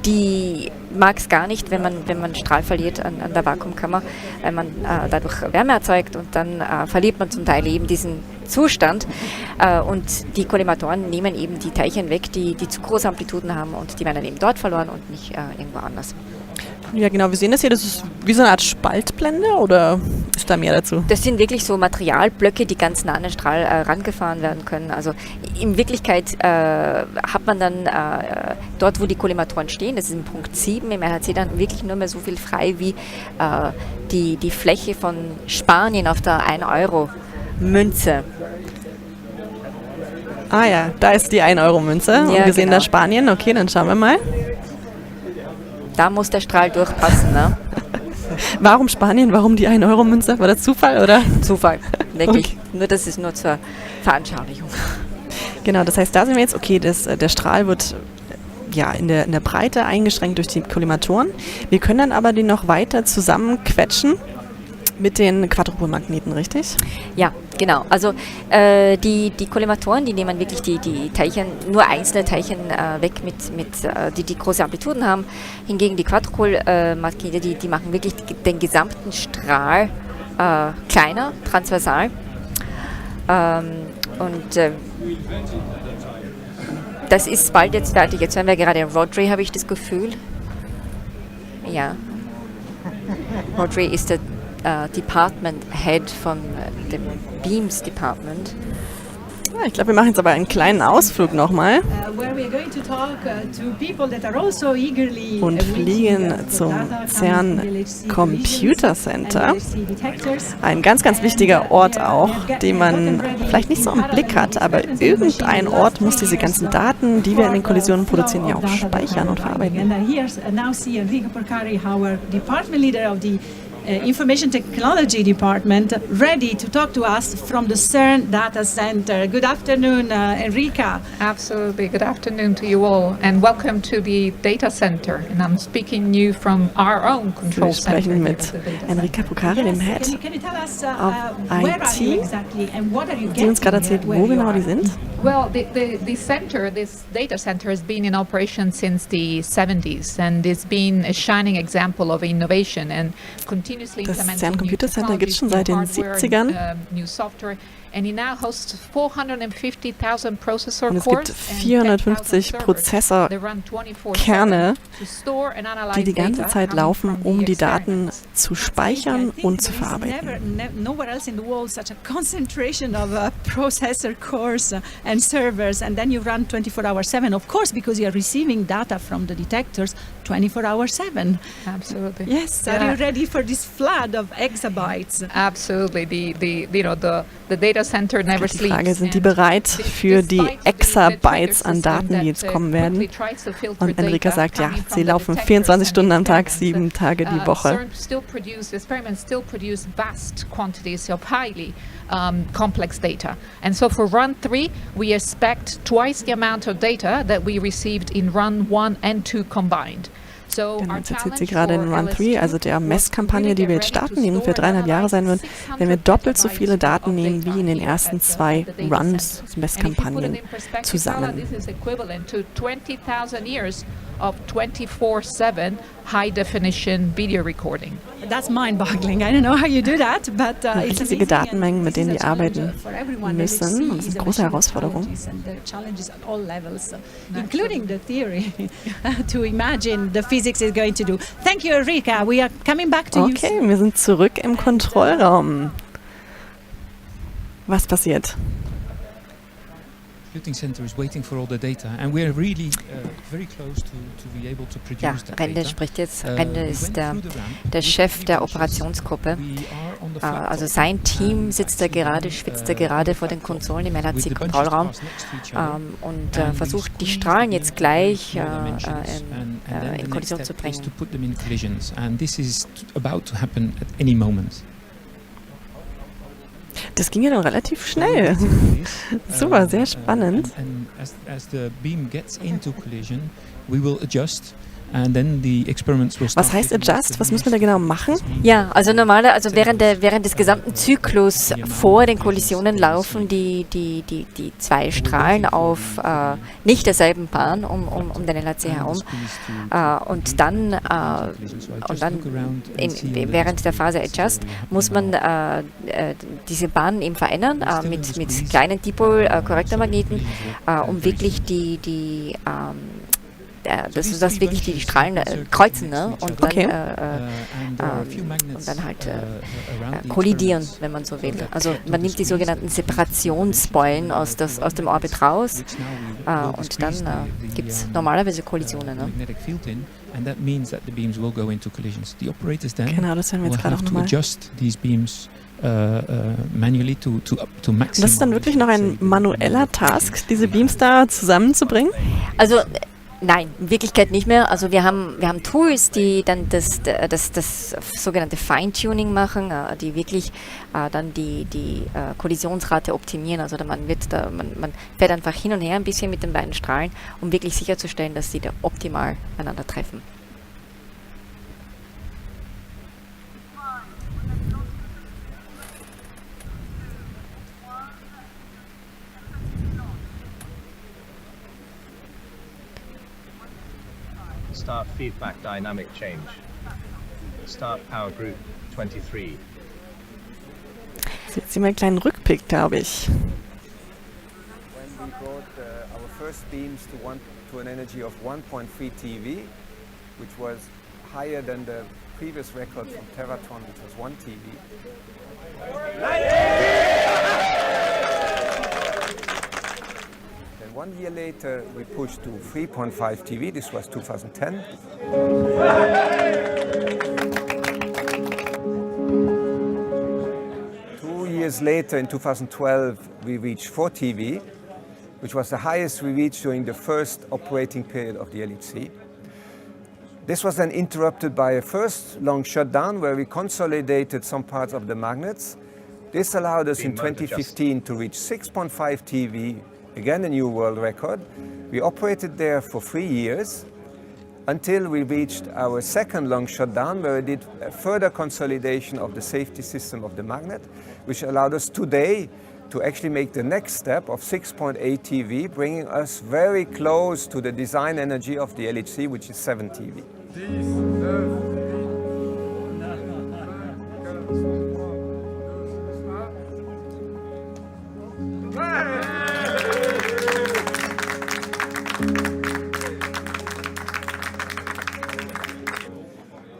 die mag es gar nicht, wenn man Strahl verliert an der Vakuumkammer, weil man dadurch Wärme erzeugt und dann verliert man zum Teil eben diesen Zustand. Und die Kollimatoren nehmen eben die Teilchen weg, die zu große Amplituden haben, und die werden dann eben dort verloren und nicht irgendwo anders. Ja, genau, wir sehen das hier, das ist wie so eine Art Spaltblende, oder ist da mehr dazu? Das sind wirklich so Materialblöcke, die ganz nah an den Strahl rangefahren werden können. Also in Wirklichkeit hat man dann dort, wo die Kollimatoren stehen, das ist in Punkt 7 im LHC, dann wirklich nur mehr so viel frei wie die Fläche von Spanien auf der 1-Euro-Münze. Ah ja, da ist die 1-Euro-Münze und wir sehen da Spanien. Okay, dann schauen wir mal. Da muss der Strahl durchpassen, ne? Warum Spanien? Warum die 1-Euro-Münze? War das Zufall, oder? Zufall, wirklich. Okay. Nur das ist nur zur Veranschaulichung. Genau, das heißt, da sehen wir jetzt, okay, der Strahl wird ja in der Breite eingeschränkt durch die Kollimatoren. Wir können dann aber den noch weiter zusammenquetschen mit den Quadrupolmagneten, richtig? Ja, genau. Also die Kollimatoren, die nehmen wirklich die Teilchen, nur einzelne Teilchen weg, die große Amplituden haben. Hingegen die Quadrupolmagnete, die machen wirklich den gesamten Strahl kleiner, transversal. Das ist bald jetzt fertig. Jetzt werden wir gerade in Rodri, habe ich das Gefühl. Ja. Rodri ist der Department Head von dem Beams Department. Ich glaube, wir machen jetzt aber einen kleinen Ausflug nochmal und fliegen zum Cern Computer Center. Ein ganz, ganz wichtiger Ort auch, den man vielleicht nicht so im Blick hat, aber irgendein Ort muss diese ganzen Daten, die wir in den Kollisionen produzieren, ja auch speichern und verarbeiten. Information Technology Department ready to talk to us from the Cern Data Center. Good afternoon, Enrica. Absolutely. Good afternoon to you all, and welcome to the data center. And I'm speaking you from our own control center. Wir sprechen mit Enrica Pucari, dem Head of IT, die uns gerade erzählt, wo genau die sind. Well, the center, this data center, has been in operation since the 70s, and it's been a shining example of innovation and continuously Das Cern Computer Center gibt es schon seit den 70ern. And it now hosts 450,000 processor und es gibt 450 Prozessorkerne, die die ganze Zeit laufen, um die Daten zu speichern und zu verarbeiten. Nowhere else in the world such a concentration of processor cores and servers, and then you run 24/7, of course, because you are receiving data from the detectors 24/7. Absolutely. Yes. Yeah. Are you ready for this flood of exabytes? Absolutely. The data center never sleeps. Die Frage, sind die bereit für die Exabytes an Daten, die jetzt kommen werden? Und Enrica sagt, ja, sie laufen 24 Stunden am Tag, 7 Tage die Woche. Experiments still produce vast quantities of highly complex data. And so for run 3, we expect twice the amount of data that we received in run 1 and 2 combined. Genau, jetzt erzählt sie gerade in Run 3, also der Messkampagne, die wir jetzt starten, die ungefähr 3,5 Jahre sein wird, wenn wir doppelt so viele Daten nehmen wie in den ersten 2 Runs, Messkampagnen, zusammen. Of 24/7 high-definition video recording. That's mind-boggling. I don't know how you do that, but it's riesige Datenmengen, mit denen die arbeiten müssen. Und das ist eine große Herausforderung. Challenges at all levels, including the theory, to imagine the physics is going to do. Thank you, Enrica. We are coming back to you. Okay, wir sind zurück im Kontrollraum. Was passiert? Center is waiting for all the data, and we are really very close to be able to produce that Rende data. spricht jetzt. Rende ist der Chef der Operationsgruppe. also sein Team sitzt da gerade, schwitzt da gerade vor den Konsolen im LHC-Kontrollraum und versucht, die Strahlen jetzt gleich in Kollision zu bringen. Das ging ja dann relativ schnell. Super, sehr spannend. Was heißt adjust? Was müssen wir da genau machen? Ja, also während des gesamten Zyklus vor den Kollisionen laufen die zwei Strahlen auf nicht derselben Bahn um den LHC herum und dann während der Phase adjust muss man diese Bahnen eben verändern mit kleinen Dipol-Korrektormagneten, um wirklich dass wirklich die Strahlen kreuzen, ne? Und dann halt kollidieren, wenn man so will. Also man nimmt die sogenannten Separationsbeulen aus dem Orbit raus und dann gibt es normalerweise Kollisionen. Ne? Genau, das werden wir jetzt gerade auch nochmal. Das ist dann wirklich noch ein manueller Task, diese Beams da zusammenzubringen? Also nein, in Wirklichkeit nicht mehr. Also wir haben Tools, die dann das sogenannte Feintuning machen, die wirklich dann die Kollisionsrate optimieren. Also man fährt einfach hin und her ein bisschen mit den beiden Strahlen, um wirklich sicherzustellen, dass sie da optimal einander treffen. Start feedback dynamic change. Start power group 23. Jetzt sehen wir einen kleinen Rückblick, glaube ich. When we brought our first beams to an energy of 1.3 TeV, which was higher than the previous record from Tevatron, which was 1 TeV. Then 1 year later, we pushed to 3.5 TeV. This was 2010. 2 years later, in 2012, we reached 4 TeV, which was the highest we reached during the first operating period of the LHC. This was then interrupted by a first long shutdown where we consolidated some parts of the magnets. This allowed us in 2015 to reach 6.5 TeV, again a new world record. We operated there for 3 years until we reached our second long shutdown where we did a further consolidation of the safety system of the magnet, which allowed us today to actually make the next step of 6.8 TeV, bringing us very close to the design energy of the LHC, which is 7 TeV.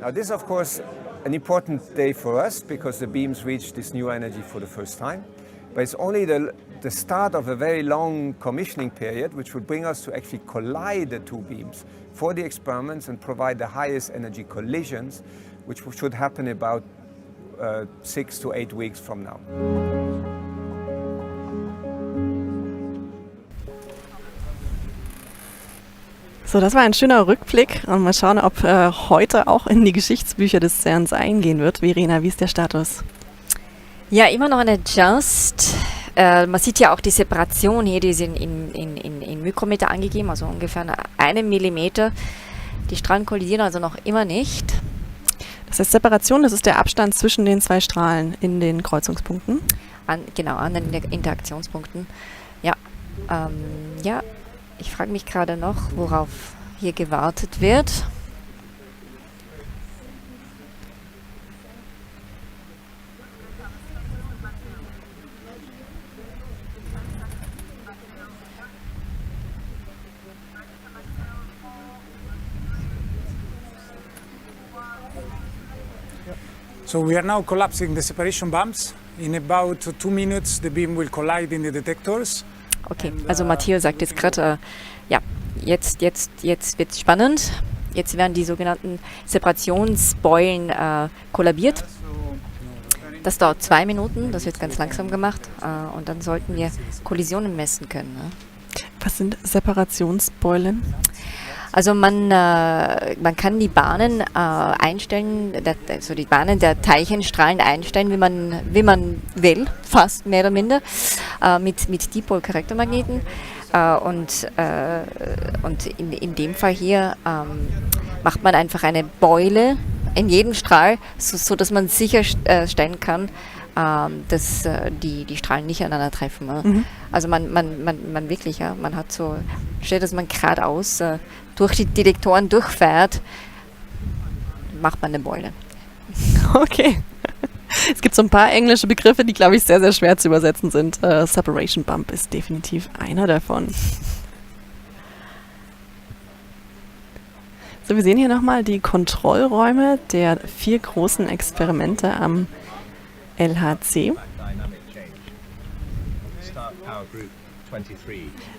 Now this is of course an important day for us because the beams reached this new energy for the first time. But it's only the start of a very long commissioning period which will bring us to actually collide the two beams for the experiments and provide the highest energy collisions, which should happen about 6 to 8 weeks from now. So, das war ein schöner Rückblick und mal schauen, ob heute auch in die Geschichtsbücher des Cerns eingehen wird. Verena, wie ist der Status? Ja, immer noch ein Adjust. Man sieht ja auch die Separation hier, die ist in Mikrometer angegeben, also ungefähr 1 Millimeter. Die Strahlen kollidieren also noch immer nicht. Das heißt, Separation, das ist der Abstand zwischen den zwei Strahlen in den Kreuzungspunkten? Genau, an den Interaktionspunkten. Ja, ja. Ich frage mich gerade noch, worauf hier gewartet wird. So we are now collapsing the separation bumps. In about 2 minutes the beam will collide in the detectors. Okay, also Matthias sagt jetzt gerade, ja, jetzt wird es spannend. Jetzt werden die sogenannten Separationsbeulen kollabiert. Das dauert 2 Minuten, das wird ganz langsam gemacht und dann sollten wir Kollisionen messen können. Ne? Was sind Separationsbeulen? Also man kann die Bahnen einstellen, also die Bahnen der Teilchenstrahlen einstellen, wie man will, fast mehr oder minder, mit Dipolcharaktermagneten. Und in dem Fall hier macht man einfach eine Beule in jedem Strahl, so dass man sicherstellen kann, dass die Strahlen nicht aneinander treffen. Ne? Also man wirklich, ja, man hat so, stellt, dass man geradeaus durch die Detektoren durchfährt, macht man eine Beule. Okay. Es gibt so ein paar englische Begriffe, die, glaube ich, sehr, sehr schwer zu übersetzen sind. Separation Bump ist definitiv einer davon. So, wir sehen hier nochmal die Kontrollräume der 4 großen Experimente am LHC.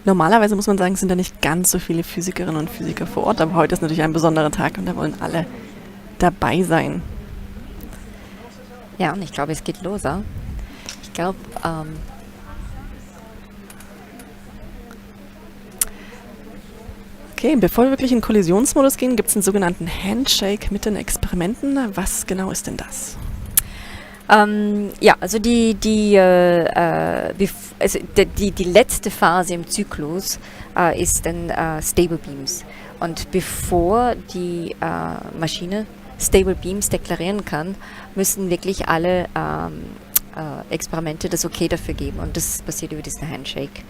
Normalerweise muss man sagen, sind da nicht ganz so viele Physikerinnen und Physiker vor Ort, aber heute ist natürlich ein besonderer Tag und da wollen alle dabei sein. Ja, und ich glaube, es geht los. Ja? Ich glaube, okay, bevor wir wirklich in Kollisionsmodus gehen, gibt es einen sogenannten Handshake mit den Experimenten. Was genau ist denn das? Ja, also die letzte Phase im Zyklus ist dann Stable Beams. Und bevor die Maschine Stable Beams deklarieren kann, müssen wirklich alle Experimente das Okay dafür geben. Und das passiert über diesen Handshake.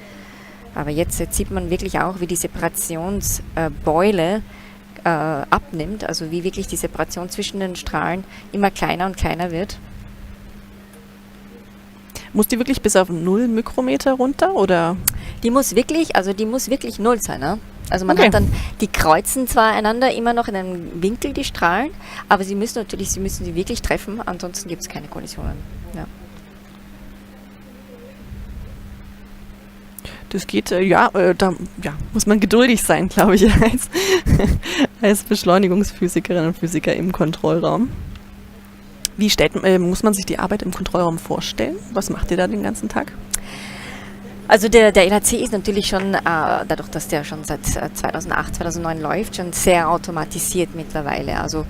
Aber jetzt sieht man wirklich auch, wie die Separationsbeule abnimmt, also wie wirklich die Separation zwischen den Strahlen immer kleiner und kleiner wird. Muss die wirklich bis auf 0 Mikrometer runter, oder? Die muss wirklich 0 sein, ne? Also man hat dann, die kreuzen zwar einander immer noch in einem Winkel, die Strahlen, aber sie müssen sie wirklich treffen, ansonsten gibt es keine Kollisionen. Ja. Das geht, da muss man geduldig sein, glaube ich, als Beschleunigungsphysikerin und Physiker im Kontrollraum. Wie muss man sich die Arbeit im Kontrollraum vorstellen? Was macht ihr da den ganzen Tag? Also der LHC ist natürlich schon, dadurch, dass der schon seit 2008, 2009 läuft, schon sehr automatisiert mittlerweile. Also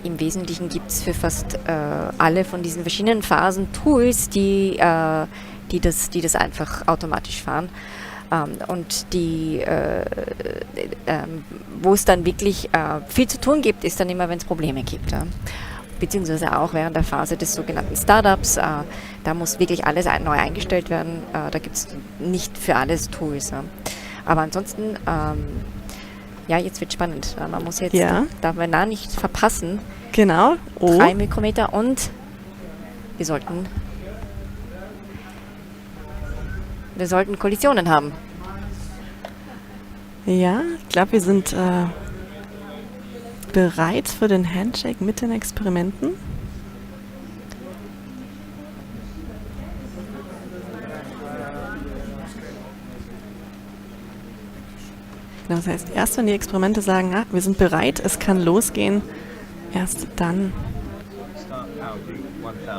im Wesentlichen gibt es für fast alle von diesen verschiedenen Phasen Tools, die das einfach automatisch fahren. Und wo es dann wirklich viel zu tun gibt, ist dann immer, wenn es Probleme gibt. Ja. Beziehungsweise auch während der Phase des sogenannten Startups. Da muss wirklich alles neu eingestellt werden. Da gibt es nicht für alles Tools. Ja. Aber ansonsten, jetzt wird spannend. Man muss jetzt, darf man da nicht verpassen. Genau. 3 Mikrometer und wir sollten Kollisionen haben. Ja, ich glaube, wir sind bereit für den Handshake mit den Experimenten. Das heißt, erst wenn die Experimente sagen, wir sind bereit, es kann losgehen, erst dann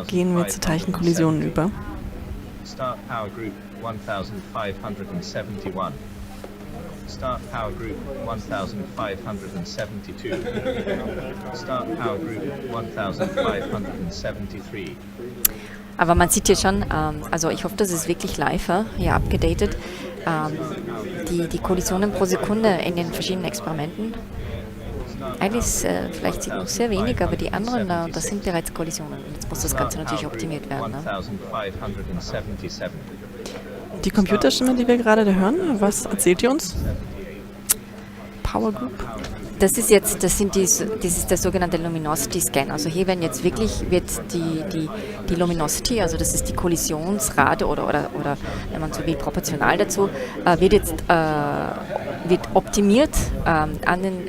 gehen wir zu Teilchenkollisionen über. Start Power Group 1571. Start Power Group 1572. Start Power Group 1573. Aber man sieht hier schon, also ich hoffe, das ist wirklich live hier abgedatet, die Kollisionen pro Sekunde in den verschiedenen Experimenten. Eigentlich ist vielleicht sieht noch sehr wenig, aber die anderen, das sind bereits Kollisionen. Jetzt muss das Ganze natürlich optimiert werden. Ne? Die Computerstimme, die wir gerade hören, was erzählt ihr uns? Power Group? Das ist der sogenannte Luminosity Scan. Also hier wird die Luminosity, also das ist die Kollisionsrate oder wenn man so will, proportional dazu, wird optimiert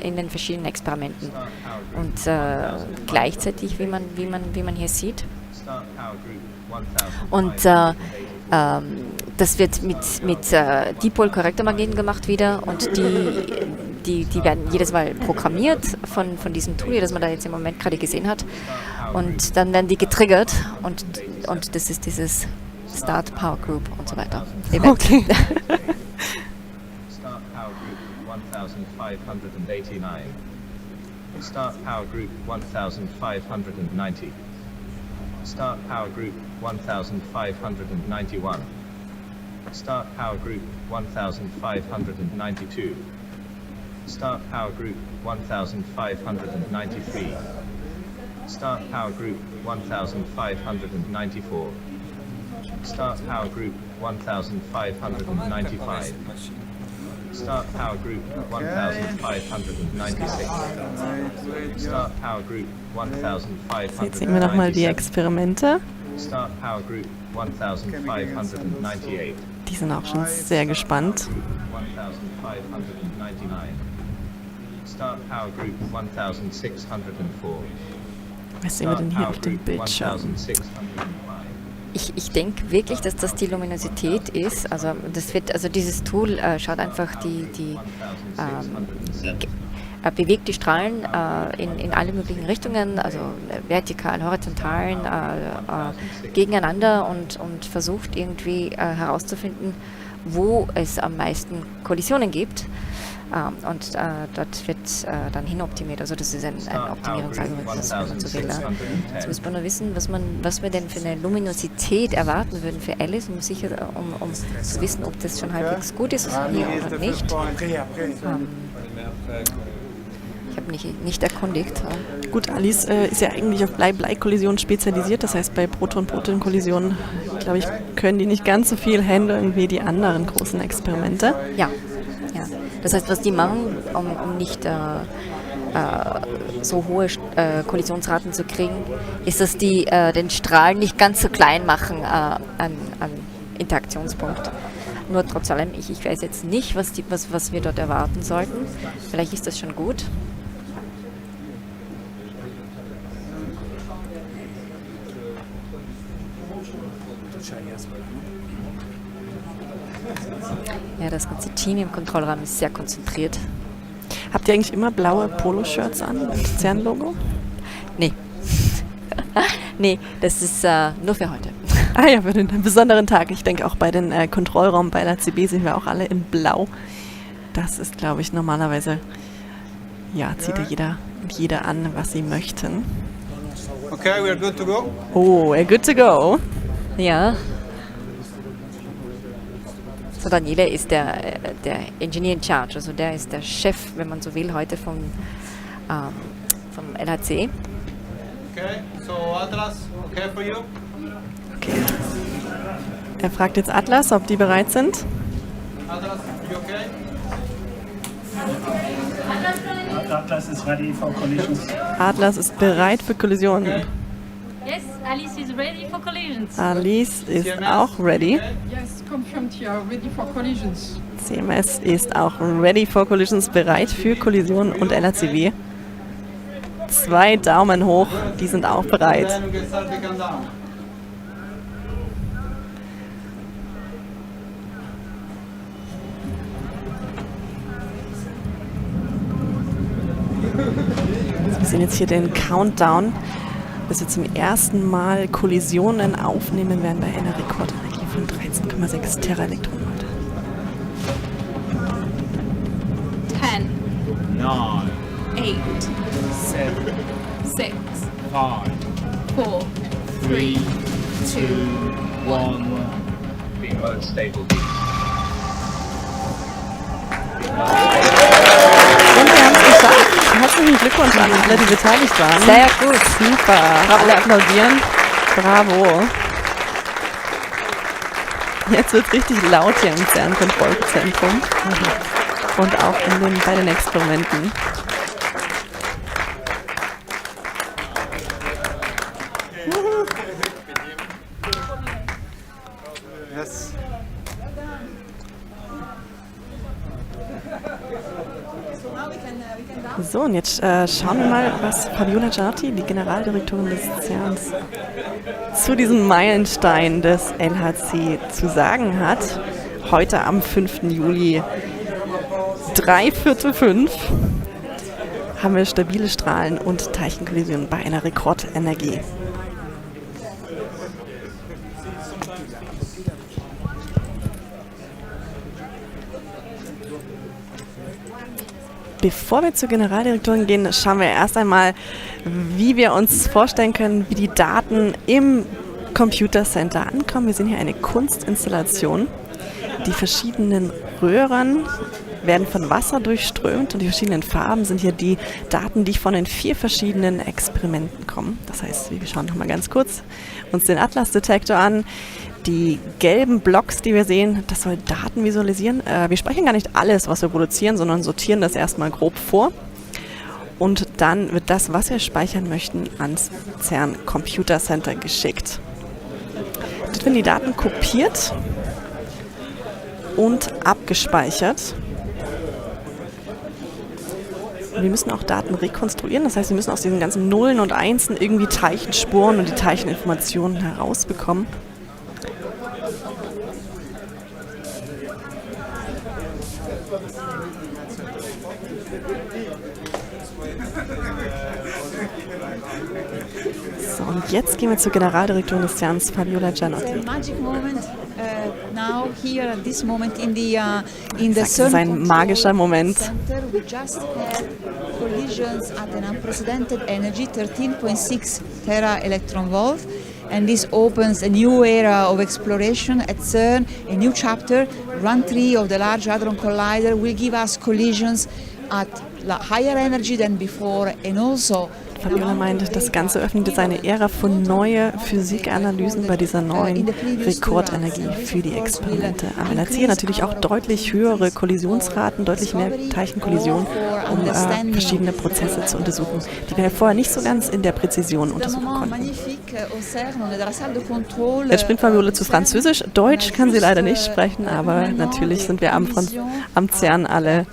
in den verschiedenen Experimenten. Und gleichzeitig, wie man hier sieht. Und das wird mit Dipolcharaktermagneten gemacht wieder und die werden jedes Mal programmiert von diesem Tool, das man da jetzt im Moment gerade gesehen hat. Und dann werden die getriggert und das ist dieses Start Power Group und so weiter. Okay. Start Power Group 1589. Start Power Group 1590. Start Power Group 1591. Start Power Group 1592. Start Power Group 1593. Start Power Group 1594. Start Power Group 1595. Start Power Group 1596. Start Power Group 1598. Jetzt sehen wir nochmal die Experimente. Start Power Group 1598. Die sind auch schon sehr gespannt. 1599. Start Power Group 1604. Was sehen wir denn hier auf dem Bildschirm? Ich denke wirklich, dass das die Luminosität ist. Also dieses Tool schaut einfach bewegt die Strahlen in alle möglichen Richtungen, also vertikal, horizontal, gegeneinander und versucht irgendwie herauszufinden, wo es am meisten Kollisionen gibt. Und dort wird dann hinoptimiert. Also das ist ein Optimierungsalgorithmus, wenn man so will. Jetzt müssen wir nur wissen, was wir denn für eine Luminosität erwarten würden für Alice, um zu wissen, ob das schon halbwegs gut ist hier oder nicht. Ich habe nicht erkundigt. Gut, Alice ist ja eigentlich auf Blei-Blei-Kollisionen spezialisiert. Das heißt, bei Proton-Proton-Kollisionen, glaube ich, können die nicht ganz so viel handeln wie die anderen großen Experimente. Ja. Das heißt, was die machen, um nicht so hohe Kollisionsraten zu kriegen, ist, dass die den Strahl nicht ganz so klein machen an Interaktionspunkt. Nur trotz allem, ich weiß jetzt nicht, was wir dort erwarten sollten. Vielleicht ist das schon gut. Ja, das ganze Team im Kontrollraum ist sehr konzentriert. Habt ihr eigentlich immer blaue Poloshirts an mit dem Cern-Logo? Nee. Nee, das ist nur für heute. Ah ja, für den besonderen Tag. Ich denke auch bei den Kontrollraum bei LHCb sind wir auch alle in Blau. Das ist, glaube ich, normalerweise, ja, zieht ja jeder an, was sie möchten. Okay, we are good to go. Oh, we're good to go. Ja. So, Daniele ist der Engineer in Charge, also der ist der Chef, wenn man so will, heute vom LHC. Okay, so Atlas, okay for you? Okay. Er fragt jetzt Atlas, ob die bereit sind. Atlas, you okay? Atlas is ready for collisions. Atlas ist bereit für Kollisionen. Okay. Yes, Alice is ready for collisions. Alice ist auch ready. Yes, confirmed here, ready for collisions. CMS ist auch ready for collisions, bereit für Kollisionen und LHCb. 2 Daumen hoch, die sind auch bereit. Wir sehen jetzt hier den Countdown, bis wir zum ersten Mal Kollisionen aufnehmen werden bei einer Rekordenergie von 13,6 Teraelektronenvolt. 10, 9, 8, 7, 6, 5, 4, 3, 2, 1. Beam mode stable. Und wir haben es geschafft. Herzlichen Glückwunsch an alle, die beteiligt waren. Sehr gut. Super. Alle applaudieren. Bravo. Jetzt wird es richtig laut hier im Cern-Kontrollzentrum. Und auch bei den Experimenten. Yes. So, und jetzt schauen wir mal, was Fabiola Giarti, die Generaldirektorin des Cerns, zu diesem Meilenstein des LHC zu sagen hat. Heute am 5. Juli 3/4 haben wir stabile Strahlen und Teilchenkollisionen bei einer Rekordenergie. Bevor wir zur Generaldirektorin gehen, schauen wir erst einmal, wie wir uns vorstellen können, wie die Daten im Computer Center ankommen. Wir sehen hier eine Kunstinstallation. Die verschiedenen Röhren werden von Wasser durchströmt und die verschiedenen Farben sind hier die Daten, die von den 4 verschiedenen Experimenten kommen. Das heißt, wir schauen noch mal ganz kurz uns den Atlas-Detektor an. Die gelben Blocks, die wir sehen, das soll Daten visualisieren. Wir sprechen gar nicht alles, was wir produzieren, sondern sortieren das erstmal grob vor. Und dann wird das, was wir speichern möchten, ans Cern Computer Center geschickt. Dort werden die Daten kopiert und abgespeichert. Wir müssen auch Daten rekonstruieren, das heißt, wir müssen aus diesen ganzen Nullen und Einsen irgendwie Teilchenspuren und die Teicheninformationen herausbekommen. So, und jetzt gehen wir zur Generaldirektorin des Cerns, Fabiola Gianotti. Das ist ein magischer Moment. Collisions at an unprecedented energy, 13.6 tera-electronvolt, and this opens a new era of exploration at Cern, a new chapter. Run 3 of the Large Hadron Collider will give us collisions at higher energy than before, and also Fabiola meint, das Ganze öffnet jetzt eine Ära von neuen Physikanalysen bei dieser neuen Rekordenergie für die Experimente am LHC. Natürlich auch deutlich höhere Kollisionsraten, deutlich mehr Teilchenkollisionen, um verschiedene Prozesse zu untersuchen, die wir vorher nicht so ganz in der Präzision untersuchen konnten. Jetzt springt Fabiola zu Französisch. Deutsch kann sie leider nicht sprechen, aber natürlich sind wir am Cern alle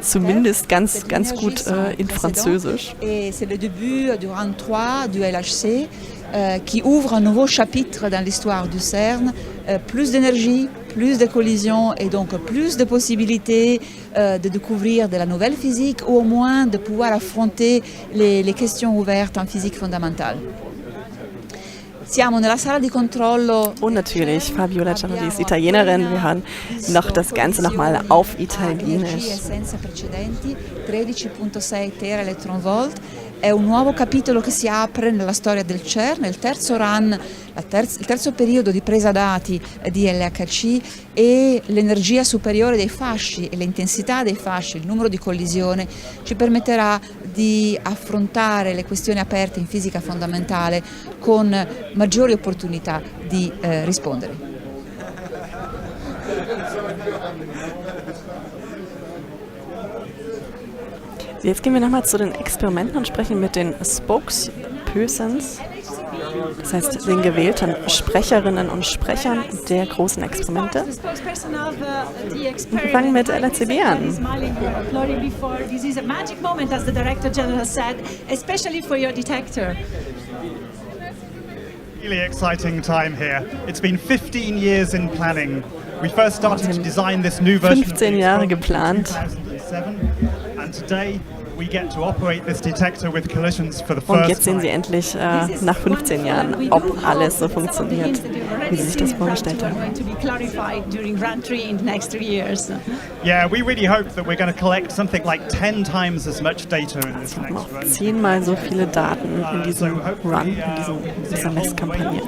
zumindest ganz gut in Französisch. C'est le début du rang 3 du LHC qui ouvre un nouveau chapitre dans l'histoire du Cern. Plus d'énergie, plus de collisions et donc plus de possibilités de découvrir de la nouvelle physique ou au moins de pouvoir affronter les questions ouvertes en physique fondamentale. Und natürlich, Fabiola Gianotti ist Italienerin. Wir hören noch das Ganze nochmal auf Italienisch. 13.6 tera-electronvolt è un nuovo capitolo che si apre nella storia del Cern, il terzo run, il terzo periodo di presa dati di LHC e l'energia superiore dei fasci e l'intensità dei fasci, il numero di collisione ci permetterà di affrontare le questioni aperte in fisica fondamentale con maggiori opportunità di rispondere. Jetzt gehen wir nochmal zu den Experimenten und sprechen mit den Spokespersons, das heißt den gewählten Sprecherinnen und Sprechern der großen Experimente. Und wir fangen mit LHCb an. This is a magic moment, as the Director General said, especially for your detector. Really exciting time here. It's been 15 years in planning. We first started to design this new version 15 Jahre geplant. 2007, and today we get to operate this detector with collisions for the first Und jetzt sehen Sie endlich nach 15 Jahren, ob alles so funktioniert, wie Sie sich das vorgestellt haben. Yeah, we really hope that we're going to collect something like 10 times as much data in this next run. 10-mal so viele Daten in diesem Run, in dieser Messkampagne.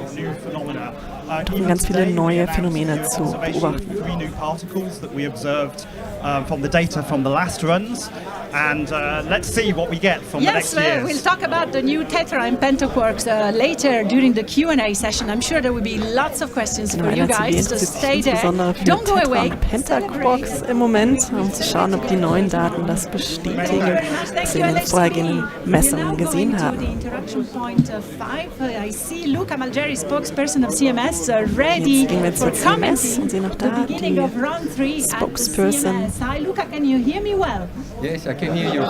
Und ganz viele neue Phänomene zu beobachten. 3 new particles that we observed from the data from the last runs, and let's see what we get from the next years. Yes, we'll talk about the new tetra and pentaquarks later during the Q&A session. I'm sure there will be lots of questions for you guys, so stay there. Don't go away. Pentaquarks im Moment, um zu schauen, ob die neuen Daten das bestätigen, was wir in den vorhergehenden Messungen gesehen haben. I see Luca Malgeri, spokesperson of CMS, ready Jetzt gehen wir for zu CMS und sehen noch da die Spokesperson. Hi, Luca, can you hear me well? Yes, I can hear you.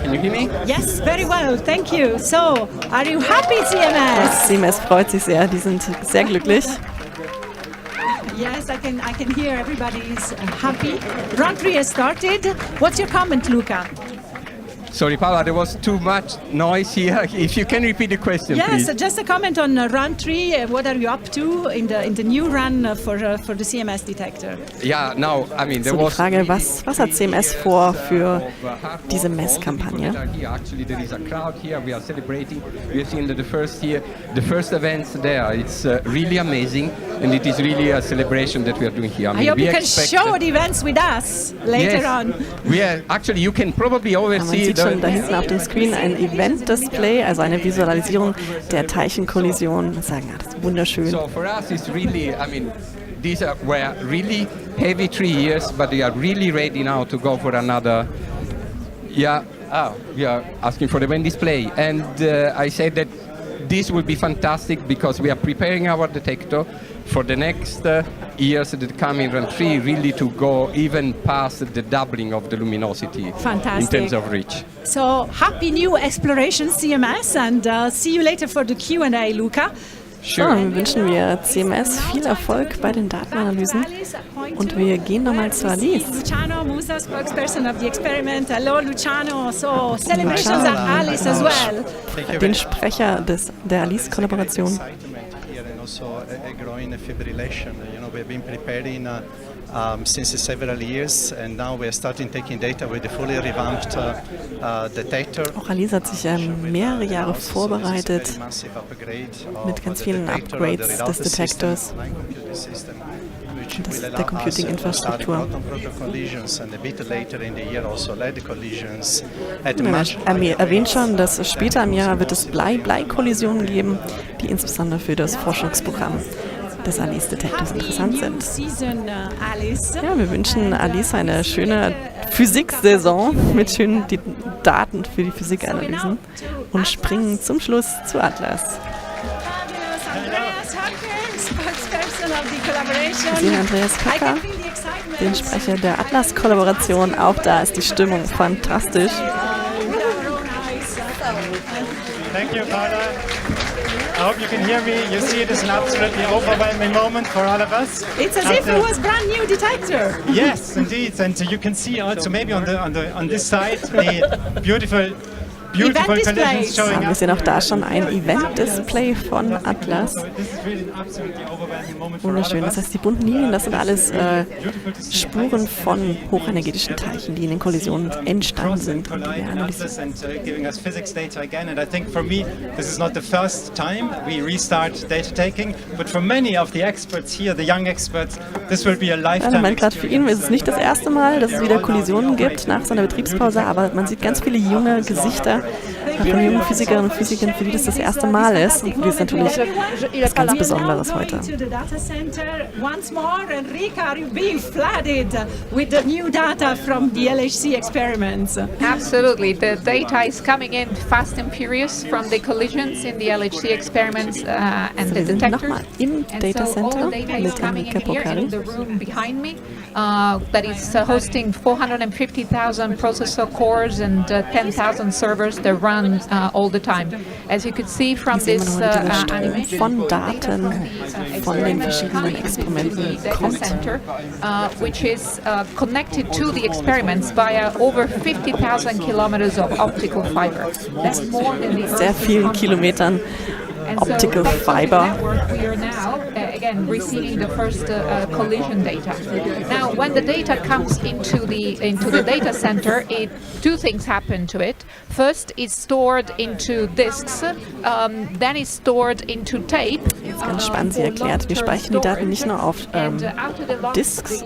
Can you hear me? Yes, very well, thank you. So, are you happy, CMS? CMS freut sich sehr, die sind sehr glücklich. Yes, I can hear everybody's happy. Round 3 has started. What's your comment, Luca? Sorry, Paula, there was too much noise here. If you can repeat the question, yes, please. Just a comment on round 3. What are you up to in the new run for the CMS detector? Yeah, now, I mean, there So die was Frage, was hat CMS vor für diese Messkampagne? Actually, there is a crowd here. We are celebrating. We have seen the first events there. It's really amazing, and it is really a celebration that we are doing here. I hope you can show the events with us later on. We are actually. You can probably always Man see sieht schon da hinten auf dem Screen ein Event-Display, also eine Visualisierung der Teilchenkollisionen. Wir sagen, das ist wunderschön. So for us, it's really. I mean, these were really heavy 3 years, but they are really ready now to go for another. Yeah. We are asking for the event display, and I said that this will be fantastic because we are preparing our detector for the next years that come in round 3, really to go even past the doubling of the luminosity. Fantastic. In terms of reach. So happy new exploration, CMS, and see you later for the Q&A, Luca. So, dann wünschen wir CMS viel Erfolg bei den Datenanalysen und wir gehen nochmal zu Alice. Luciano Musa, spokesperson of the experiment. Hello, Luciano. So celebrations at Alice as well. Den Sprecher der Alice-Kollaboration. Also a growing fibrillation. You know, we've been preparing since several years, and now we are starting taking data with the fully revamped detector. Auch Alice hat sich mehrere Jahre vorbereitet mit ganz vielen Upgrades des Detektors und der Computing-Infrastruktur. Er erwähnt schon, dass später im Jahr wird es Blei-Kollisionen geben, die insbesondere für das Forschungsprogramm des Alice-Detektors interessant sind. Ja, wir wünschen Alice eine schöne Physiksaison mit schönen Daten für die Physikanalysen und springen zum Schluss zu Atlas. Wir sehen Andreas Kacker, den Sprecher der Atlas-Kollaboration. Auch da ist die Stimmung fantastisch. Thank you, Paula. I hope you can hear me. You see it is an absolutely overwhelming moment for all of us. It's as if it was brand new detector. Yes, indeed. And you can see also maybe on this side the beautiful collisions showing up. Wir sehen auch da schon ein Event-Display von Atlas. Wunderschön. Das heißt, die bunten Linien, das sind alles Spuren von hochenergetischen Teilchen, die in den Kollisionen entstanden sind und die wir analysieren. And I think for me, this is not the first time we restart data taking, but for many of the experts here, the young experts, this will be a lifetime. Ich meine, gerade für ihn ist es nicht das erste Mal, dass es wieder Kollisionen gibt nach seiner Betriebspause, aber man sieht ganz viele junge Gesichter von jungen Physikerinnen und Physikern, für die das erste Mal ist und für die ist natürlich was ganz Besonderes heute. Absolutely, the data is coming in fast and furious from the collisions in the LHC experiments and the detectors. Nochmal im Data Center mit Enrique Porcari. In the room behind me, that is hosting 450,000 processor cores and 10,000 servers that run all the time. As you could see from this animation, von Daten von den verschiedenen Experimenten kommt. Which is connected to the experiments via over 50,000 kilometers of optical fiber. That's more than the Sehr vielen Kilometern optical fiber. We are now again receiving the first collision data. Now, when the data comes into the data center, two things happen to it. First, it's stored into disks, then it's stored into tape. Jetzt ganz spannend, sie erklärt, wir speichern die Daten nicht nur auf Disks,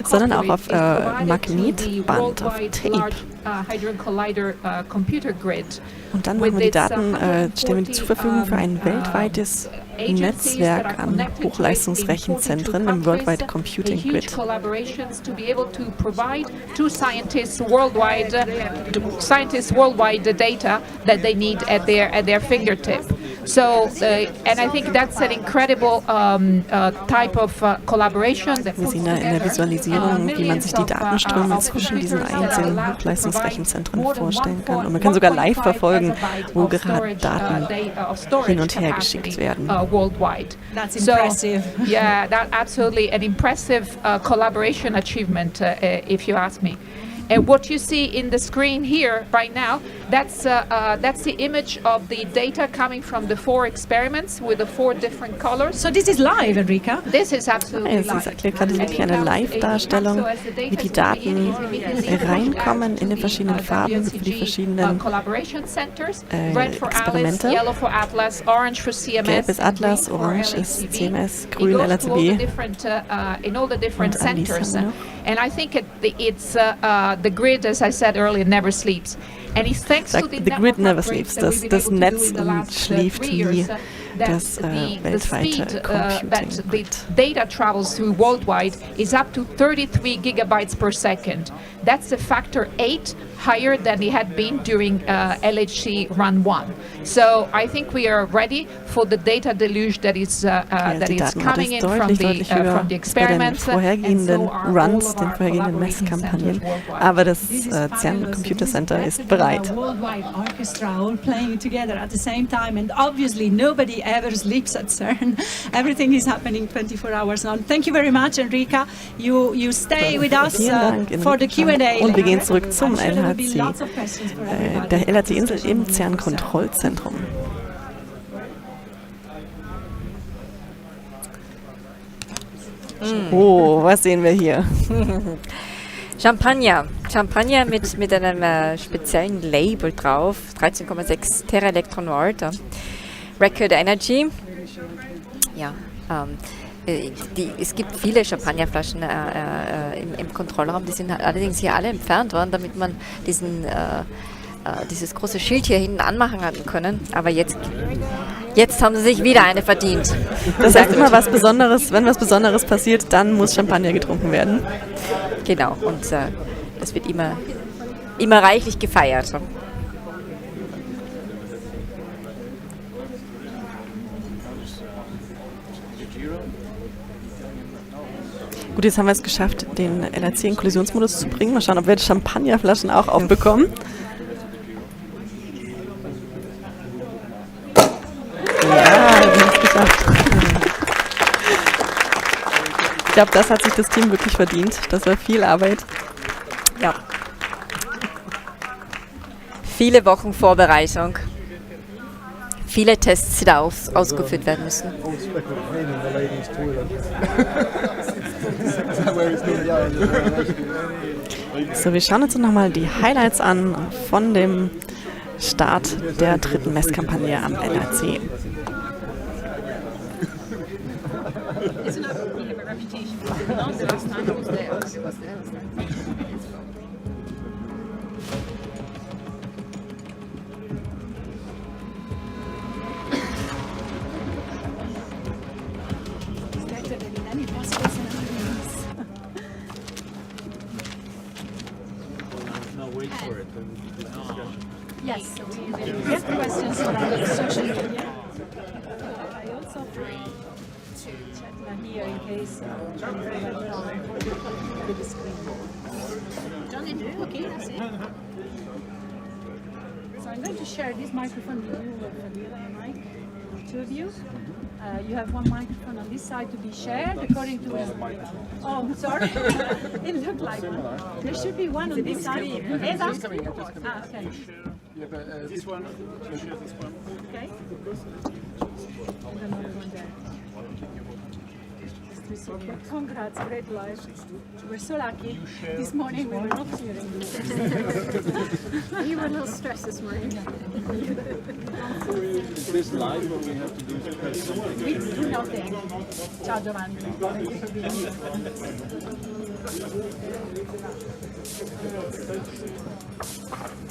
sondern auch auf Magnetband, auf Tape. Und dann machen wir die Daten, stellen wir die zur Verfügung für ein weltweites Netzwerk an Hochleistungsrechenzentren im Worldwide Computing Grid. Scientists worldwide the data that they need at their fingertip. So, and I think that's an incredible type of collaboration. Wir sehen da in der Visualisierung, wie man sich die Datenströme zwischen diesen einzelnen Hochleistungsrechenzentren vorstellen kann. Und man kann sogar live verfolgen, wo gerade Daten hin und her geschickt werden. Worldwide. That's impressive. So, yeah, that's absolutely an impressive collaboration achievement, if you ask me. And what you see in the screen here right now, that's the image of the data coming from the 4 experiments with the 4 different colors. So this is live, Enrica? This is absolutely live. Es erklärt gerade wirklich eine Live-Darstellung, wie die Daten reinkommen in den verschiedenen Farben für die verschiedenen Experimente. Gelb ist Atlas, orange ist CMS, grün LHC-B und liefern. And I think the grid, as I said earlier, never sleeps. And it's thanks to the grid never sleeps. Das Netz schläft nie. Das weltweite Computing. The data travels through worldwide is up to 33 gigabytes per second. That's a factor 8 higher than it had been during LHC Run 1. So I think we are ready for the data deluge that is coming in from the experiments. Den vorhergehenden Runs, den vorhergehenden Messkampagnen. Aber das Cern Computer Center ist bereit. Worldwide orchestra all playing together at the same time, and obviously nobody ever sleeps at CERN. Everything is happening 24 hours on. Thank you very much, Enrica. You stay with us for the Q&A. Und wir gehen zurück zum LHC, der LHC-Insel im CERN-Kontrollzentrum. Oh, was sehen wir hier? Champagner mit einem speziellen Label drauf, 13,6 Teraelektronenvolt, Rekordenergie. Ja, es gibt viele Champagnerflaschen im Kontrollraum, die sind allerdings hier alle entfernt worden, damit man dieses große Schild hier hinten anmachen hat können. Aber jetzt haben sie sich wieder eine verdient. Das heißt immer was Besonderes, wenn was Besonderes passiert, dann muss Champagner getrunken werden. Genau, und das wird immer reichlich gefeiert. Gut, jetzt haben wir es geschafft, den LHC in Kollisionsmodus zu bringen. Mal schauen, ob wir die Champagnerflaschen auch aufbekommen. Ja, wir haben es geschafft. Ich glaube, das hat sich das Team wirklich verdient. Das war viel Arbeit. Ja. Viele Wochen Vorbereitung. Viele Tests, die da ausgeführt werden müssen. So, wir schauen uns nochmal die Highlights an von dem Start der dritten Messkampagne am LHC. Yes, so we get questions about social media. I also check here in case Johnny, do you okay? That's it. So I'm going to share this microphone with you, Fabiola and Mike, two of you. You have one microphone on this side to be shared according to... Oh, sorry. It looked like one. There should be one on this side. Eva? Ah, okay. Yeah, but this one, this one. Okay. Another one there. Congrats, great life. We're so lucky. This morning we were not hearing you. You were a little stressed this morning. Is this live or we have to do something? We do nothing. Ciao Giovanni. Thank you for being here.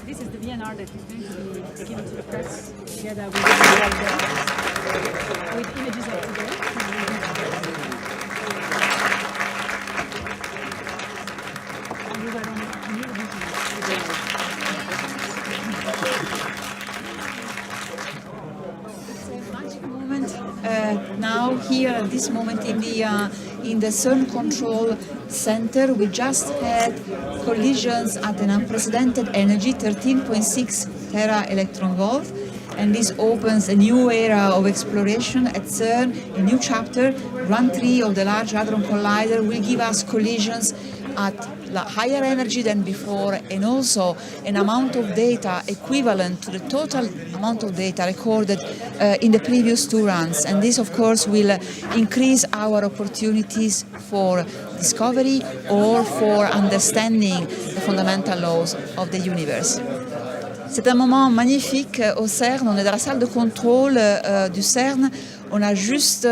This is the VNR that is going to be given to the press together with images of today. now here at this moment in the Cern control center, we just had collisions at an unprecedented energy, 13.6 tera-electronvolt. And this opens a new era of exploration at Cern, a new chapter. Run 3 of the Large Hadron Collider will give us collisions at higher energy than before, and also an amount of data equivalent to the total amount of data recorded in the previous 2 runs. And this, of course, will increase our opportunities for discovery or for understanding the fundamental laws of the universe. C'est un moment magnifique au CERN. On est dans la salle de contrôle du CERN. On a juste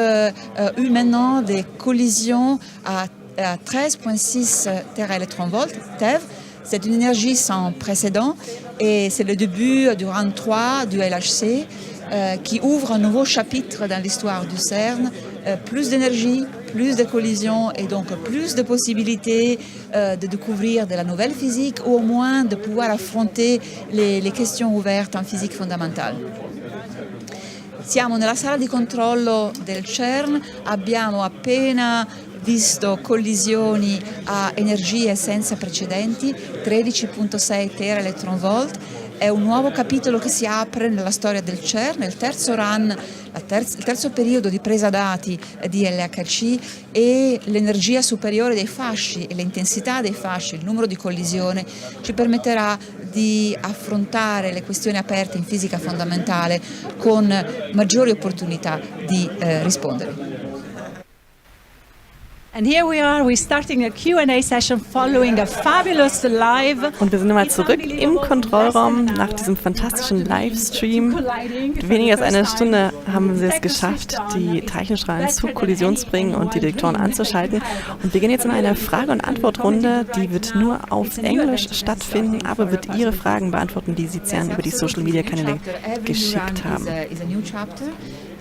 eu maintenant des collisions à 13,6 tera-electronvolt, TeV. C'est une énergie sans précédent et c'est le début du round 3 du LHC qui ouvre un nouveau chapitre dans l'histoire du CERN. Plus d'énergie, plus de collisions et donc plus de possibilités de découvrir de la nouvelle physique ou au moins de pouvoir affronter les questions ouvertes en physique fondamentale. Siamo nella sala di controllo del CERN, abbiamo appena visto collisioni a energie senza precedenti, 13,6 tera-electronvolt. È un nuovo capitolo che si apre nella storia del CERN, il terzo run, il terzo periodo di presa dati di LHC, e l'energia superiore dei fasci e l'intensità dei fasci, il numero di collisione, ci permetterà di affrontare le questioni aperte in fisica fondamentale con maggiori opportunità di rispondere. And here we are, we're starting a Q&A session following a fabulous live. Und wir sind nochmal zurück im Kontrollraum nach diesem fantastischen Livestream. Mit weniger als einer Stunde haben wir es geschafft, die Teilchenstrahlen zur Kollision zu bringen und die Detektoren anzuschalten. Und wir gehen jetzt in eine Frage- und Antwortrunde, die wird nur auf Englisch stattfinden, aber wird Ihre Fragen beantworten, die Sie Cern über die Social-Media-Kanäle geschickt haben.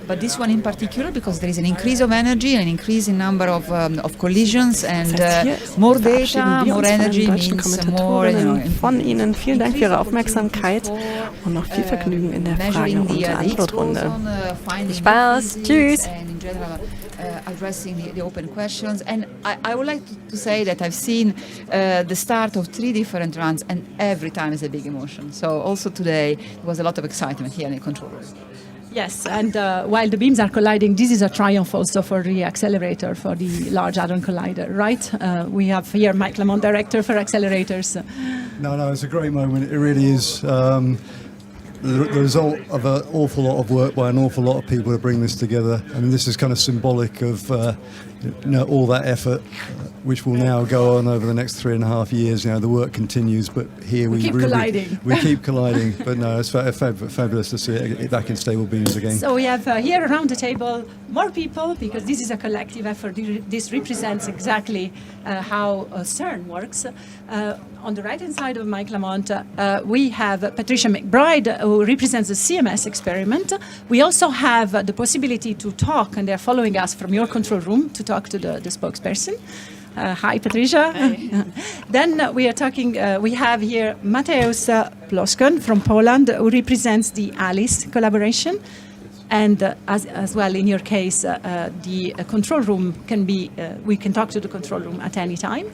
But this one in particular, because there is an increase of energy, an increase in number of collisions, and more data, more energy means more. Von Ihnen vielen Dank für Ihre Aufmerksamkeit und noch viel Vergnügen in der Frage- und Antwortrunde. Spaß, tschüss. Addressing the open questions, and I would like to say that I've seen the start of 3 different runs, and every time is a big emotion. So also today there was a lot of excitement here in the control room. Yes, and while the beams are colliding, this is a triumph also for the accelerator, for the Large Hadron Collider, right? We have here Mike Lamont, director for accelerators. No, it's a great moment. It really is. The result of an awful lot of work by an awful lot of people to bring this together. I mean, this is kind of symbolic of all that effort, which will now go on over the next 3.5 years. You know, the work continues, but here we keep colliding. We keep colliding, but no, it's fabulous to see it back in stable beams again. So we have here around the table more people, because this is a collective effort. This represents exactly how CERN works. On the right-hand side of Mike Lamont, we have Patricia McBride, who represents the CMS experiment. We also have the possibility to talk, and they're following us from your control room, to talk to the spokesperson. Hi, Patricia. Hi. Then we are talking, we have here Mateusz Ploskon from Poland, who represents the ALICE collaboration. And as well, in your case, the control room can be, we can talk to the control room at any time.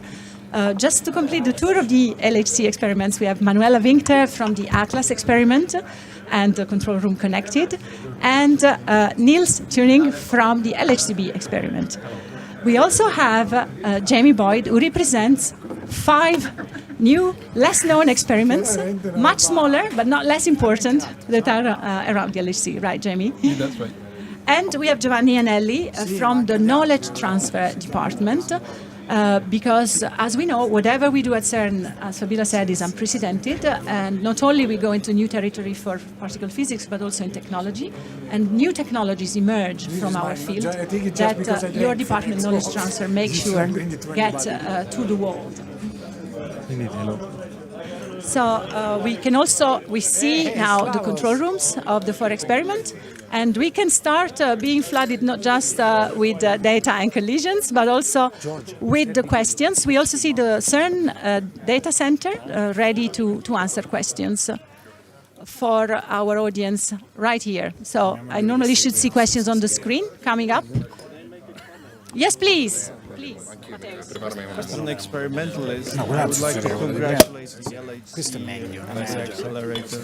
Just to complete the tour of the LHC experiments, we have Manuela Winkter from the ATLAS experiment and the control room connected, and Niels Tuning from the LHCb experiment. We also have Jamie Boyd, who represents 5 new, less-known experiments, much smaller but not less important, that are around the LHC. Right, Jamie? Yeah, that's right. And we have Giovanni Anelli from the Knowledge Transfer Department, because, as we know, whatever we do at CERN, as Fabiola said, is unprecedented. And not only we go into new territory for particle physics, but also in technology. And new technologies emerge from our field that your department, Knowledge Transfer, makes sure get to the world. So we can also, we see now the control rooms of the 4 experiments, and we can start being flooded not just with data and collisions, but also with the questions. We also see the CERN data center ready to answer questions. for our audience right here. So I normally should see questions on the screen coming up. Yes, please. As an experimentalist, I would like to congratulate the LHC and the accelerator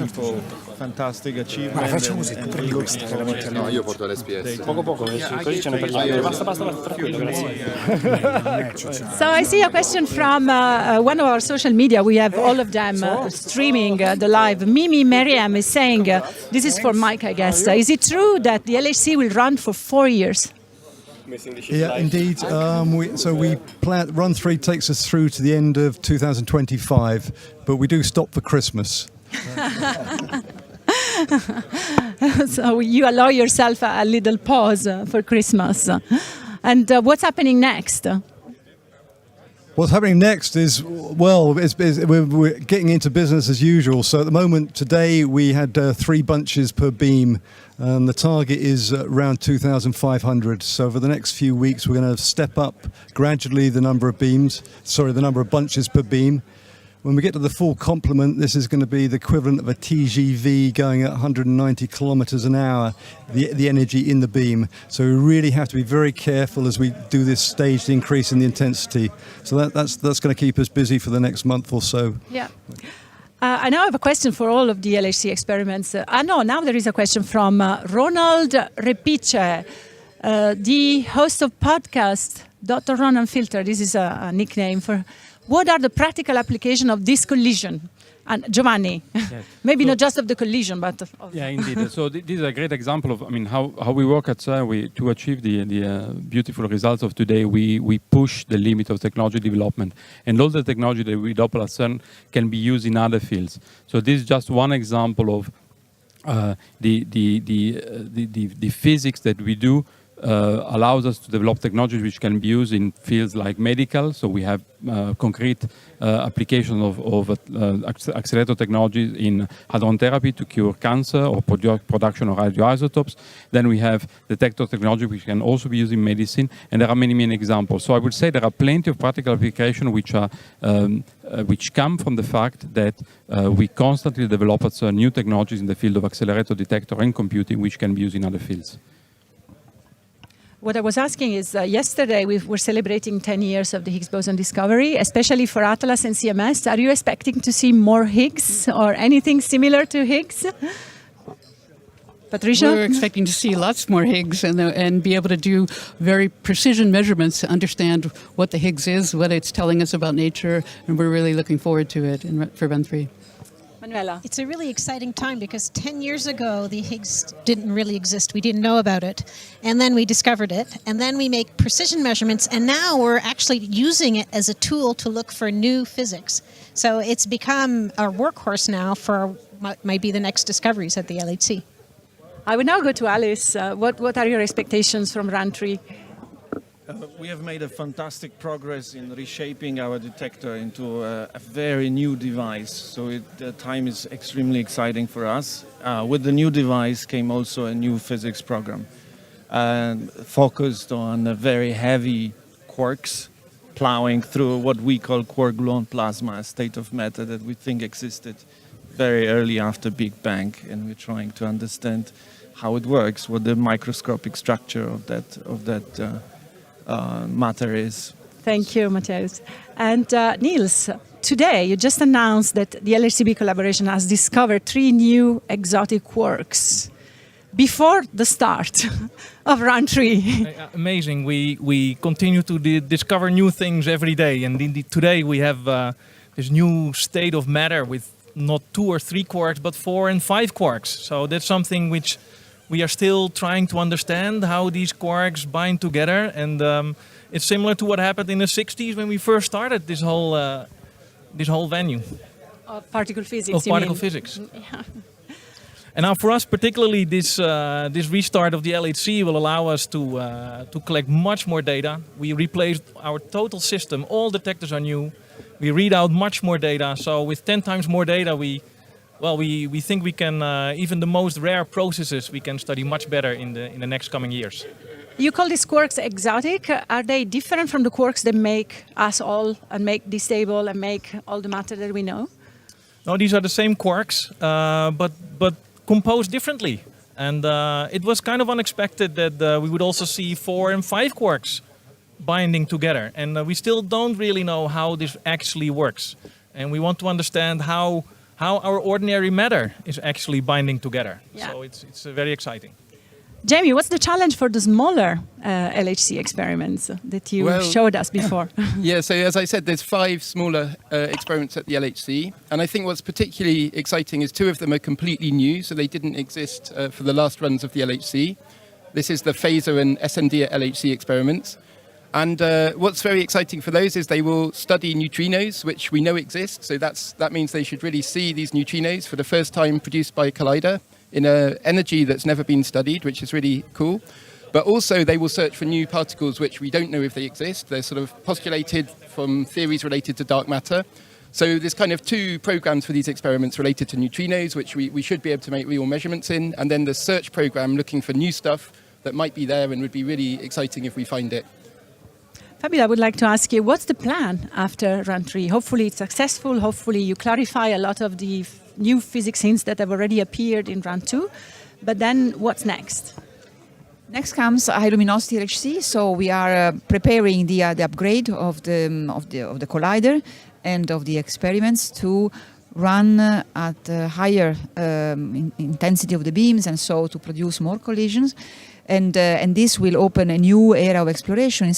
people. Fantastic achievement and we look forward to io porto l'SPS. So I see a question from one of our social media. We have all of them streaming the live. Mimi Mariam is saying, this is for Mike, I guess. Is it true that the LHC will run for 4 years? Yeah, indeed. We plan Run 3 takes us through to the end of 2025, but we do stop for Christmas. So you allow yourself a little pause for Christmas. And what's happening next? What's happening next is, well, we're getting into business as usual. So at the moment, today, we had 3 bunches per beam. The target is around 2,500. So over the next few weeks, we're going to step up gradually the number of bunches per beam. When we get to the full complement, this is going to be the equivalent of a TGV going at 190 kilometers an hour, the energy in the beam. So we really have to be very careful as we do this staged increase in the intensity. So that's going to keep us busy for the next month or so. Yeah. I now have a question for all of the LHC experiments. Now there is a question from Ronald Repice, the host of podcast, Dr. Ronan Filter. This is a nickname for... What are the practical applications of this collision? And Giovanni, yes. Maybe not just of the collision, but of yeah, indeed. So this is a great example of, how we work at Cern. To achieve the beautiful results of today, we push the limit of technology development, and all the technology that we develop at Cern can be used in other fields. So this is just one example of the physics that we do. Allows us to develop technologies which can be used in fields like medical. So we have concrete application of accelerator technologies in hadron therapy to cure cancer or production of radioisotopes. Then we have detector technology which can also be used in medicine, and there are many, many examples. So I would say there are plenty of practical applications which come from the fact that we constantly develop new technologies in the field of accelerator, detector, and computing, which can be used in other fields. What I was asking is, yesterday we were celebrating 10 years of the Higgs boson discovery, especially for Atlas and CMS. Are you expecting to see more Higgs or anything similar to Higgs? Patricia? We're expecting to see lots more Higgs and be able to do very precision measurements to understand what the Higgs is, what it's telling us about nature, and we're really looking forward to it for Run 3. Manuela. It's a really exciting time because 10 years ago the Higgs didn't really exist. We didn't know about it. And then we discovered it. And then we make precision measurements. And now we're actually using it as a tool to look for new physics. So it's become our workhorse now for what might be the next discoveries at the LHC. I will now go to Alice. What are your expectations from Run 3? We have made a fantastic progress in reshaping our detector into a very new device. So the time is extremely exciting for us. With the new device came also a new physics program focused on very heavy quarks plowing through what we call quark-gluon plasma, a state of matter that we think existed very early after Big Bang. And we're trying to understand how it works, what the microscopic structure of that matter is. Thank you, Matthias. And Niels, today you just announced that the LHCb collaboration has discovered 3 new exotic quarks before the start of Run 3. Amazing. We continue to discover new things every day. And indeed today we have this new state of matter with not 2 or 3 quarks, but 4 and 5 quarks. So that's something which we are still trying to understand how these quarks bind together, and it's similar to what happened in the 60s when we first started this whole venue. Of particle physics. Of particle physics. Yeah. And now for us particularly, this restart of the LHC will allow us to collect much more data. We replaced our total system. All detectors are new. We read out much more data. So with 10 times more data, we think we can, even the most rare processes, we can study much better in the next coming years. You call these quarks exotic. Are they different from the quarks that make us all and make this table and make all the matter that we know? No, these are the same quarks, but composed differently. And it was kind of unexpected that we would also see 4 and 5 quarks binding together. And we still don't really know how this actually works. And we want to understand how our ordinary matter is actually binding together. Yeah. So it's very exciting. Jamie, what's the challenge for the smaller LHC experiments that you showed us before? Yeah, so as I said, there's 5 smaller experiments at the LHC. And I think what's particularly exciting is 2 of them are completely new, so they didn't exist for the last runs of the LHC. This is the phaser and SMD LHC experiments. And what's very exciting for those is they will study neutrinos, which we know exist. So that means they should really see these neutrinos for the first time produced by a collider in an energy that's never been studied, which is really cool. But also they will search for new particles which we don't know if they exist. They're sort of postulated from theories related to dark matter. So there's kind of 2 programs for these experiments related to neutrinos, which we should be able to make real measurements in. And then the search program looking for new stuff that might be there and would be really exciting if we find it. Fabio, I would like to ask you, what's the plan after run 3? Hopefully it's successful. Hopefully you clarify a lot of the new physics hints that have already appeared in run 2. But then what's next? Next comes high luminosity LHC. So we are preparing the upgrade of the collider and of the experiments to run at higher intensity of the beams, and so to produce more collisions. And this will open a new era of exploration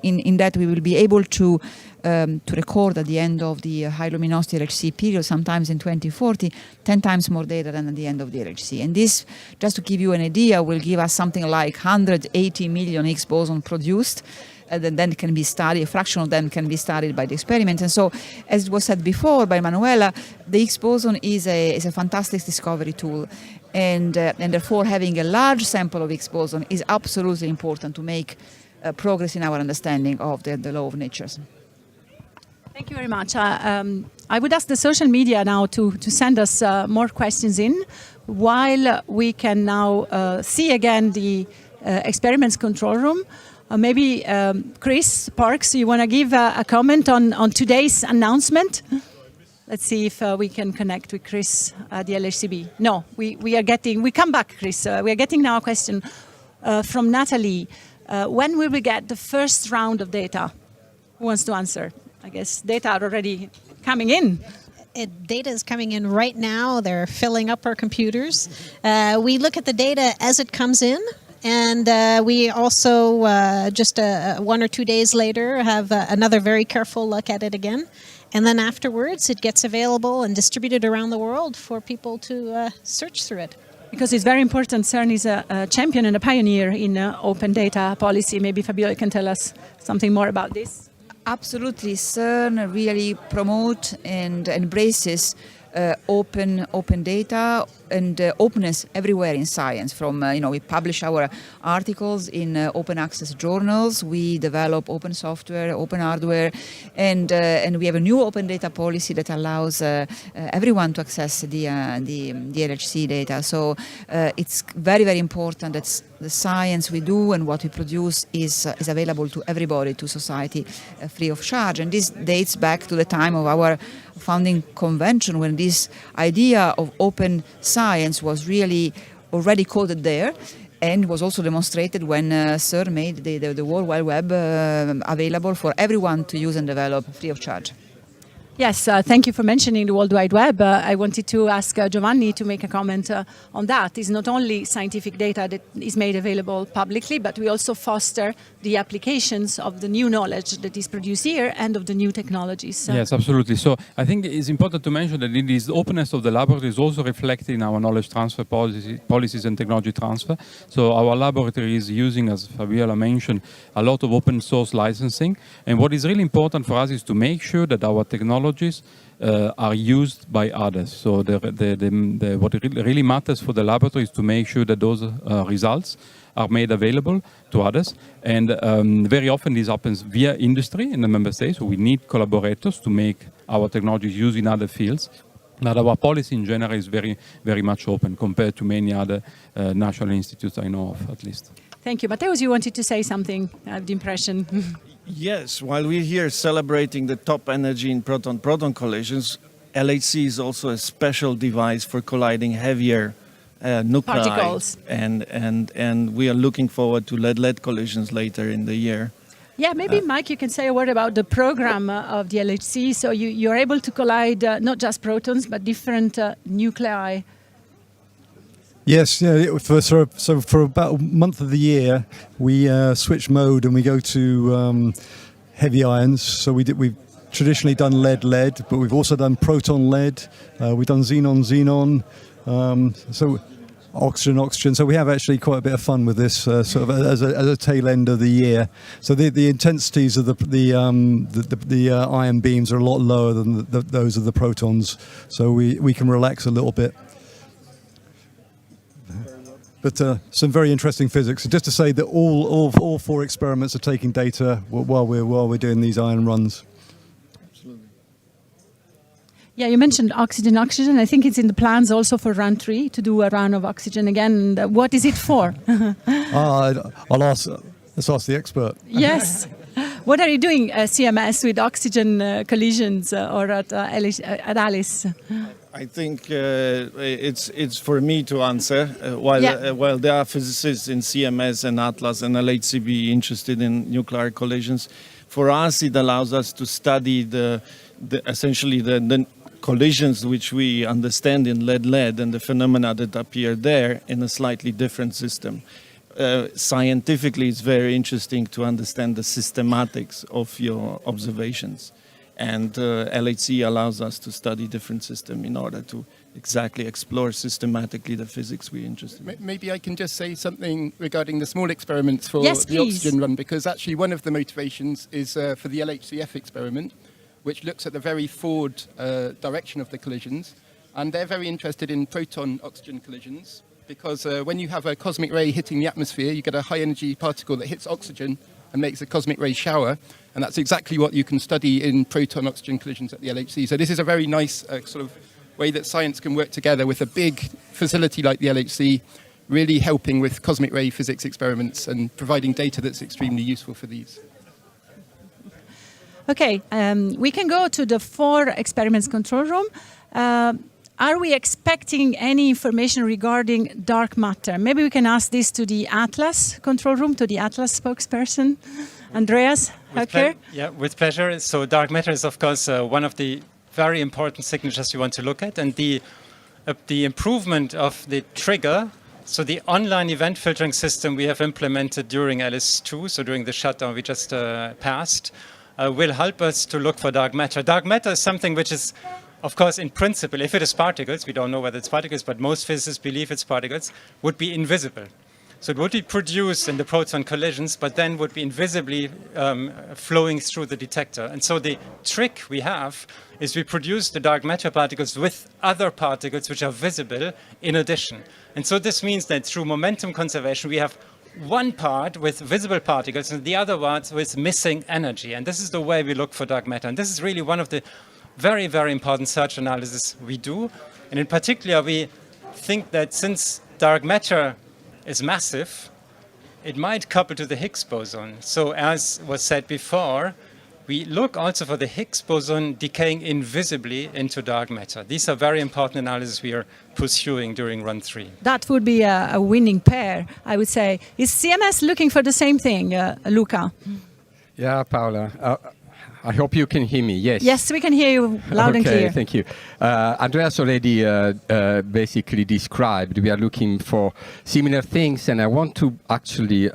in that we will be able to record at the end of the high luminosity LHC period, sometimes in 2040, 10 times more data than at the end of the LHC. And this, just to give you an idea, will give us something like 180 million Higgs boson produced. Then can be studied, a fraction of them can be studied by the experiment. And so, as was said before by Manuela, the Higgs boson is a fantastic discovery tool. And therefore having a large sample of Higgs boson is absolutely important to make progress in our understanding of the law of natures. Thank you very much. I would ask the social media now to send us more questions in, while we can now see again the experiments control room. Maybe Chris Parks, you want to give a comment on today's announcement? Let's see if we can connect with Chris at the LHCb. No, we come back, Chris. We are getting now a question from Natalie. When will we get the first round of data? Who wants to answer? I guess data are already coming in. Data is coming in right now. They're filling up our computers. We look at the data as it comes in. And we also, just 1 or 2 days later, have another very careful look at it again. And then afterwards, it gets available and distributed around the world for people to search through it. Because it's very important, Cern is a champion and a pioneer in open data policy. Maybe Fabio can tell us something more about this. Absolutely. Cern really promotes and embraces open data and openness everywhere in science. From we publish our articles in open access journals. We develop open software, open hardware, and we have a new open data policy that allows everyone to access the LHC data. So it's very, very important that the science we do and what we produce is available to everybody, to society, free of charge. And this dates back to the time of our founding convention, when this idea of open science was really already coded there, and was also demonstrated when Cern made the World Wide Web available for everyone to use and develop free of charge. Yes, thank you for mentioning the World Wide Web. I wanted to ask Giovanni to make a comment on that. It's not only scientific data that is made available publicly, but we also foster the applications of the new knowledge that is produced here and of the new technologies. Yes, absolutely. So I think it's important to mention that this openness of the laboratory is also reflected in our knowledge transfer policies and technology transfer. So our laboratory is using, as Fabiola mentioned, a lot of open source licensing. And what is really important for us is to make sure that our technologies are used by others. So what really matters for the laboratory is to make sure that those results are made available to others. And very often this happens via industry in the member states. So we need collaborators to make our technologies used in other fields. But our policy in general is very, very much open compared to many other national institutes I know of, at least. Thank you. Mateusz, you wanted to say something, I have the impression. Yes, while we're here celebrating the top energy in proton-proton collisions, LHC is also a special device for colliding heavier nuclei. Particles. And we are looking forward to lead-lead collisions later in the year. Yeah, maybe Mike, you can say a word about the program of the LHC. So you're able to collide not just protons, but different nuclei. Yes, yeah. So for about a month of the year, we switch mode and we go to heavy ions. So we've traditionally done lead, but we've also done proton-lead. We've done xenon. So oxygen. So we have actually quite a bit of fun with this sort of as a tail end of the year. So the intensities of the ion beams are a lot lower than those of the protons. So we can relax a little bit. But some very interesting physics. So just to say that all 4 experiments are taking data while we're doing these ion runs. Yeah, you mentioned oxygen. I think it's in the plans also for run 3 to do a run of oxygen again. And, what is it for? Let's ask the expert. Yes. What are you doing, CMS, with oxygen collisions or at ALICE? I think it's for me to answer. While there are physicists in CMS and ATLAS and LHCb interested in nuclear collisions, for us it allows us to study essentially the collisions which we understand in lead and the phenomena that appear there in a slightly different system. Scientifically, it's very interesting to understand the systematics of your observations. And LHC allows us to study different systems in order to exactly explore systematically the physics we're interested in. Maybe I can just say something regarding the small experiments for yes, the oxygen run, because actually one of the motivations is for the LHCF experiment, which looks at the very forward direction of the collisions. And they're very interested in proton-oxygen collisions, because when you have a cosmic ray hitting the atmosphere, you get a high-energy particle that hits oxygen and makes a cosmic ray shower. And that's exactly what you can study in proton-oxygen collisions at the LHC. So this is a very nice sort of way that science can work together with a big facility like the LHC, really helping with cosmic ray physics experiments and providing data that's extremely useful for these. Okay, we can go to the 4 experiments control room. Are we expecting any information regarding dark matter? Maybe we can ask this to the ATLAS control room, to the ATLAS spokesperson. Andreas Höcker? Yeah, with pleasure. So dark matter is, of course, one of the very important signatures we want to look at. And the improvement of the trigger, so the online event filtering system we have implemented during LS2, so during the shutdown we just passed, will help us to look for dark matter. Dark matter is something which is, of course, in principle, if it is particles, we don't know whether it's particles, but most physicists believe it's particles, would be invisible. So it would be produced in the proton collisions, but then would be invisibly flowing through the detector. And so the trick we have is we produce the dark matter particles with other particles which are visible in addition. And so this means that through momentum conservation, we have one part with visible particles and the other part with missing energy. And this is the way we look for dark matter. And this is really one of the very, very important search analysis we do. And in particular, we think that since dark matter is massive, it might couple to the Higgs boson. So as was said before, we look also for the Higgs boson decaying invisibly into dark matter. These are very important analyses we are pursuing during run 3. That would be a winning pair, I would say. Is CMS looking for the same thing, Luca? Yeah, Paola. I hope you can hear me. Yes. Yes, we can hear you loud and clear. Okay, thank you. Andreas already basically described. We are looking for similar things, and I want to actually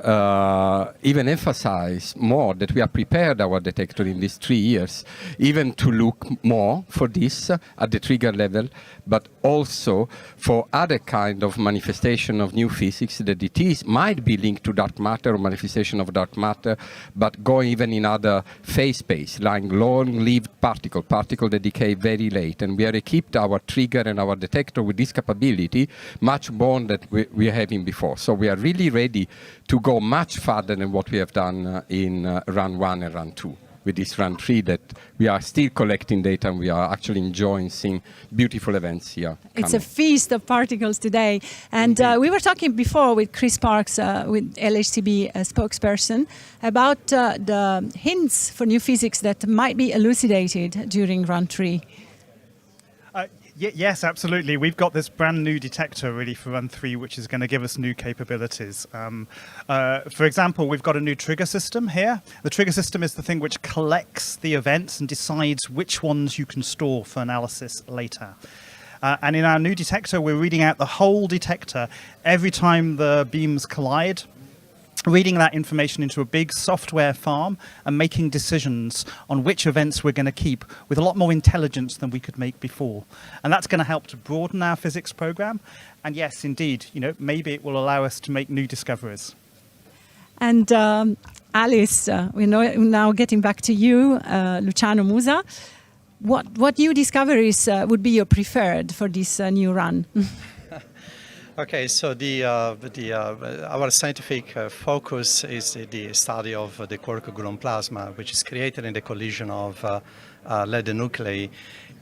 even emphasize more that we are prepared our detector in these 3 years, even to look more for this at the trigger level, but also for other kind of manifestation of new physics that it is might be linked to dark matter or manifestation of dark matter, but go even in other phase space, like long-lived particle that decay very late. And we are equipped our trigger and our detector with this capability much more than we are having before. So we are really ready to go much further than what we have done in run 1 and run 2. With this run 3 that we are still collecting data and we are actually enjoying seeing beautiful events here. It's a feast of particles today. And we were talking before with Chris Parks, with LHCb spokesperson, about the hints for new physics that might be elucidated during run 3. Yes, absolutely. We've got this brand new detector really for run 3, which is going to give us new capabilities. For example, we've got a new trigger system here. The trigger system is the thing which collects the events and decides which ones you can store for analysis later. And in our new detector, we're reading out the whole detector every time the beams collide, reading that information into a big software farm and making decisions on which events we're going to keep with a lot more intelligence than we could make before. And that's going to help to broaden our physics program. And yes, indeed, maybe it will allow us to make new discoveries. And Alice, we're now getting back to you, Luciano Musa. What new discoveries would be your preferred for this new run? Okay, so our scientific focus is the study of the quark-gluon plasma, which is created in the collision of lead nuclei.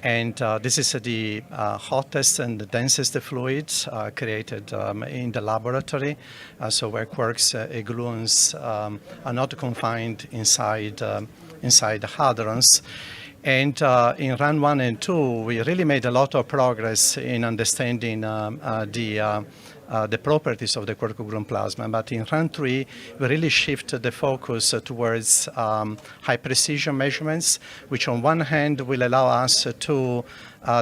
And this is the hottest and the densest fluid created in the laboratory, so where quarks and gluons are not confined inside the hadrons. And in run 1 and 2, we really made a lot of progress in understanding the properties of the quark-gluon plasma. But in run 3, we really shifted the focus towards high precision measurements, which on one hand will allow us to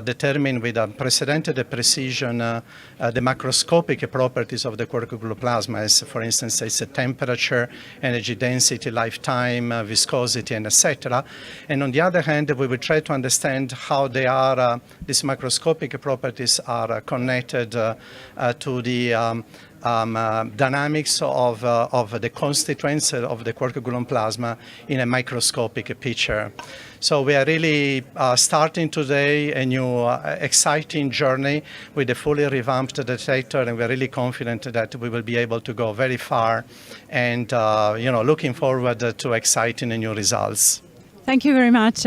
determine with unprecedented precision the macroscopic properties of the quark-gluon plasma, as for instance, its temperature, energy density, lifetime, viscosity, and etc. And on the other hand, we will try to understand how they are, these macroscopic properties are connected to the dynamics of the constituents of the quark-gluon plasma in a microscopic picture. So we are really starting today a new exciting journey with a fully revamped detector, and we're really confident that we will be able to go very far and looking forward to exciting new results. Thank you very much.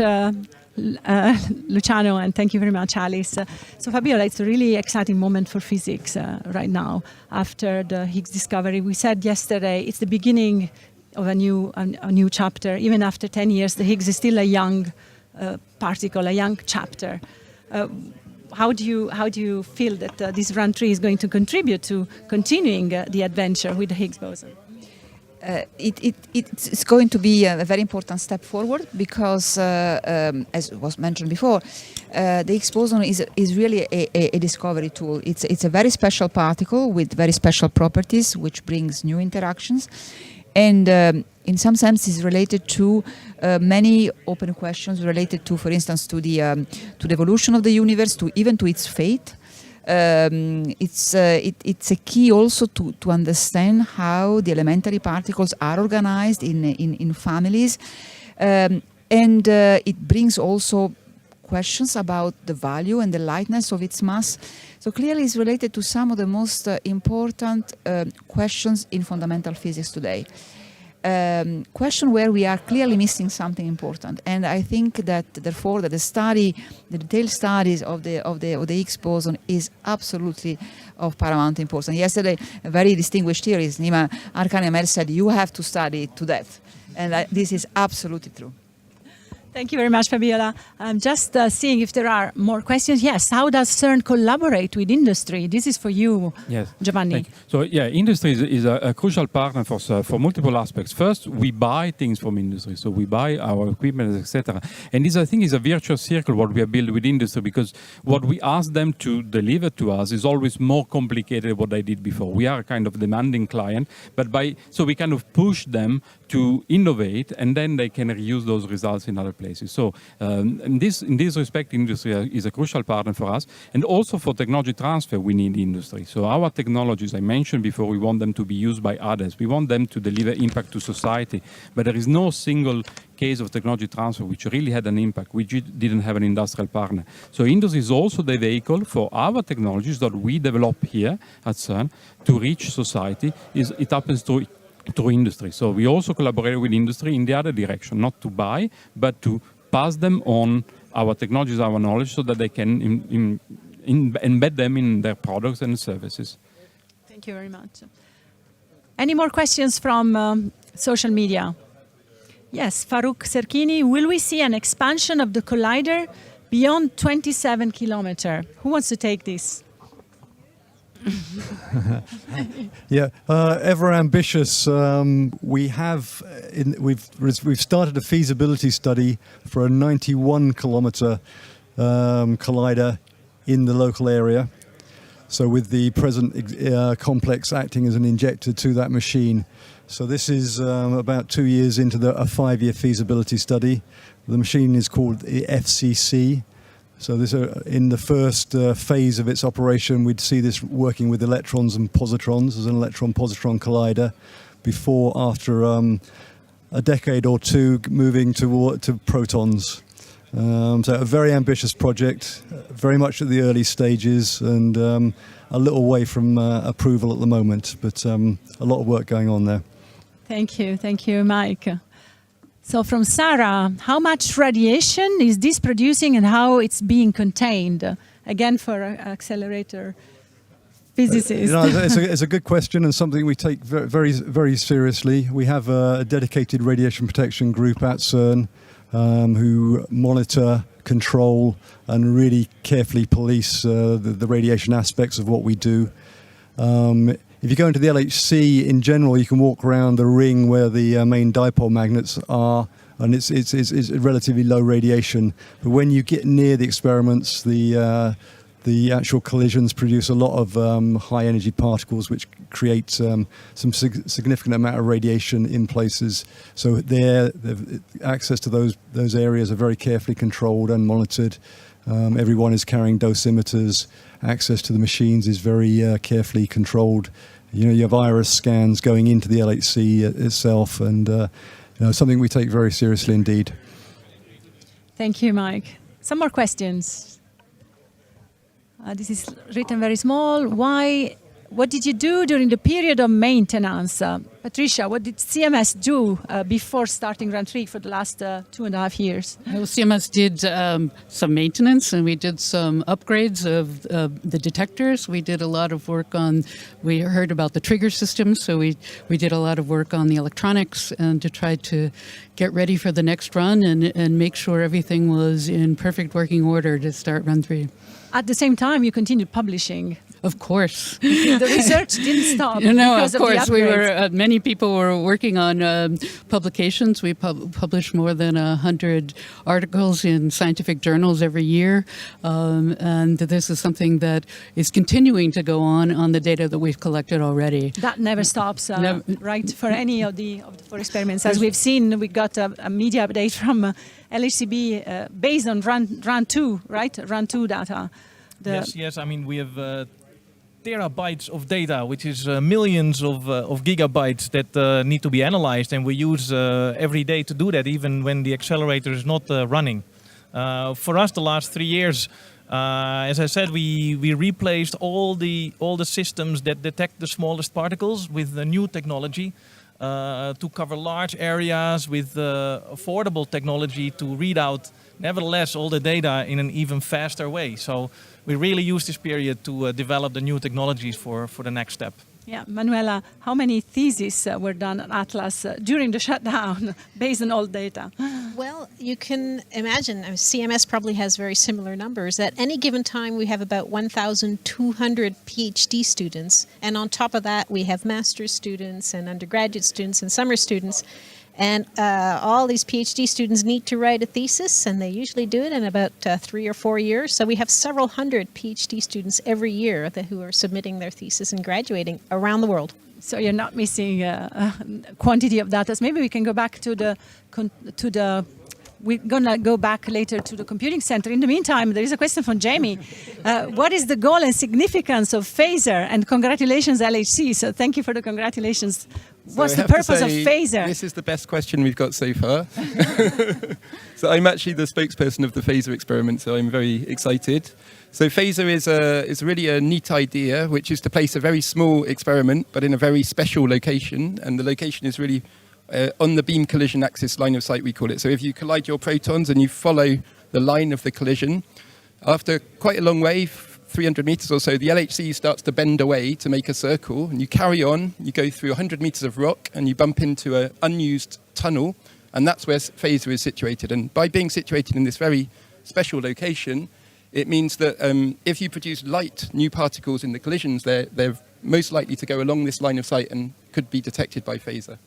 Luciano, and thank you very much, Alice. So Fabiola, it's a really exciting moment for physics right now. After the Higgs discovery, we said yesterday, it's the beginning of a new chapter. Even after 10 years, the Higgs is still a young particle, a young chapter. How do you feel that this run 3 is going to contribute to continuing the adventure with the Higgs boson? It's going to be a very important step forward because, as was mentioned before, the Higgs boson is really a discovery tool. It's a very special particle with very special properties, which brings new interactions, and in some sense is related to many open questions related to, for instance, to the evolution of the universe, even to its fate. It's a key also to understand how the elementary particles are organized in families, and it brings also questions about the value and the lightness of its mass. So clearly it's related to some of the most important questions in fundamental physics today. Question where we are clearly missing something important, and I think that therefore that the detailed studies of the Higgs boson is absolutely of paramount importance. Yesterday, a very distinguished theorist, Nima Arkhanian, said you have to study it to death, and this is absolutely true. Thank you very much, Fabiola. I'm just seeing if there are more questions. Yes, how does Cern collaborate with industry? This is for you, yes. Giovanni. So yeah, industry is a crucial partner for multiple aspects. First, we buy things from industry. So we buy our equipment, etc. And this, I think, is a virtuous circle what we have built with industry, because what we ask them to deliver to us is always more complicated than what they did before. We are a kind of demanding client, so we kind of push them to innovate, and then they can reuse those results in other places. So in this respect, industry is a crucial partner for us, and also for technology transfer, we need industry. So our technologies, I mentioned before, we want them to be used by others. We want them to deliver impact to society, but there is no single case of technology transfer which really had an impact, which didn't have an industrial partner. So industry is also the vehicle for our technologies that we develop here at Cern to reach society. It happens through industry. So we also collaborate with industry in the other direction, not to buy, but to pass them on our technologies, our knowledge, so that they can embed them in their products and services. Thank you very much. Any more questions from social media? Yes, Farouk Serkini, will we see an expansion of the collider beyond 27 kilometers. Who wants to take this? Yeah, ever ambitious. We've started a feasibility study for a 91-kilometer collider in the local area. So with the present complex acting as an injector to that machine. So this is about 2 years into a 5-year feasibility study. The machine is called the FCC. So this, in the first phase of its operation, we'd see this working with electrons and positrons as an electron-positron collider. Before, after a decade or two, moving to protons. So a very ambitious project, very much at the early stages, and a little way from approval at the moment. But a lot of work going on there. Thank you, Mike. So from Sarah, how much radiation is this producing and how it's being contained? Again, for accelerator physicists. It's a good question and something we take very, very seriously. We have a dedicated radiation protection group at Cern who monitor, control, and really carefully police the radiation aspects of what we do. If you go into the LHC in general, you can walk around the ring where the main dipole magnets are, and it's relatively low radiation. But when you get near the experiments, the actual collisions produce a lot of high energy particles, which create some significant amount of radiation in places. So access to those areas are very carefully controlled and monitored. Everyone is carrying dosimeters. Access to the machines is very carefully controlled. You have iris scans going into the LHC itself, and something we take very seriously indeed. Thank you, Mike. Some more questions. This is written very small. What did you do during the period of maintenance? Patricia, what did CMS do before starting Run 3 for the last 2.5 years? Well, CMS did some maintenance, and we did some upgrades of the detectors. We did a lot of work we heard about the trigger system, so we did a lot of work on the electronics and to try to get ready for the next run and make sure everything was in perfect working order to start Run 3. At the same time, you continued publishing. Of course. The research didn't stop. No, of course. Many people were working on publications. We publish more than 100 articles in scientific journals every year. And this is something that is continuing to go on the data that we've collected already. That never stops, right? For any of the 4 experiments. As we've seen, we got a media update from LHCb based on Run 2, right? Run 2 data. Yes. I mean, we have terabytes of data, which is millions of gigabytes that need to be analyzed, and we use every day to do that, even when the accelerator is not running. For us, the last 3 years, as I said, we replaced all the systems that detect the smallest particles with the new technology to cover large areas with affordable technology to read out, nevertheless, all the data in an even faster way. So we really use this period to develop the new technologies for the next step. Yeah, Manuela, how many theses were done at Atlas during the shutdown based on all data? Well, you can imagine, CMS probably has very similar numbers. At any given time, we have about 1,200 PhD students. And on top of that, we have master's students and undergraduate students and summer students. And all these PhD students need to write a thesis, and they usually do it in about 3 or 4 years. So we have several hundred PhD students every year who are submitting their thesis and graduating around the world. So you're not missing a quantity of data. Maybe we can go back to the we're going to go back later to the computing center. In the meantime, there is a question from Jamie. What is the goal and significance of phaser? And congratulations, LHC. So thank you for the congratulations. What's the purpose of phaser? This is the best question we've got so far. So I'm actually the spokesperson of the phaser experiment, so I'm very excited. So phaser is really a neat idea, which is to place a very small experiment, but in a very special location. And the location is really on the beam collision axis line of sight, we call it. So if you collide your protons and you follow the line of the collision, after quite a long way, 300 meters or so, the LHC starts to bend away to make a circle, and you carry on, you go through 100 meters of rock, and you bump into an unused tunnel, and that's where phaser is situated. And by being situated in this very special location, it means that if you produce light new particles in the collisions, they're most likely to go along this line of sight and could be detected by phaser.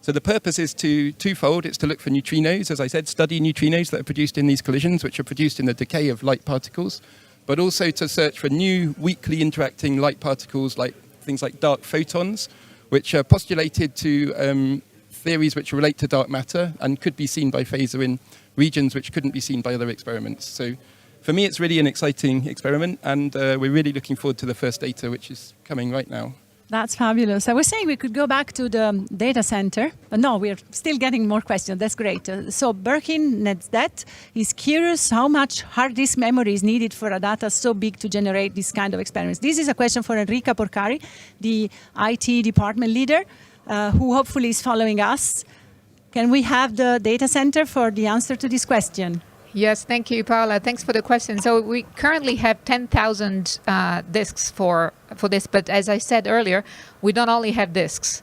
So the purpose is twofold. It's to look for neutrinos, as I said, study neutrinos that are produced in these collisions, which are produced in the decay of light particles, but also to search for new weakly interacting light particles, like things like dark photons, which are postulated to theories which relate to dark matter and could be seen by phaser in regions which couldn't be seen by other experiments. So for me, it's really an exciting experiment, and we're really looking forward to the first data, which is coming right now. That's fabulous. I was saying we could go back to the data center. No, we're still getting more questions. That's great. So Birkin Netzdet is curious how much hard disk memory is needed for a data so big to generate this kind of experiments. This is a question for Enrica Porcari, the IT department leader, who hopefully is following us. Can we have the data center for the answer to this question? Yes, thank you, Paola. Thanks for the question. So we currently have 10,000 disks for this, but as I said earlier, we don't only have disks.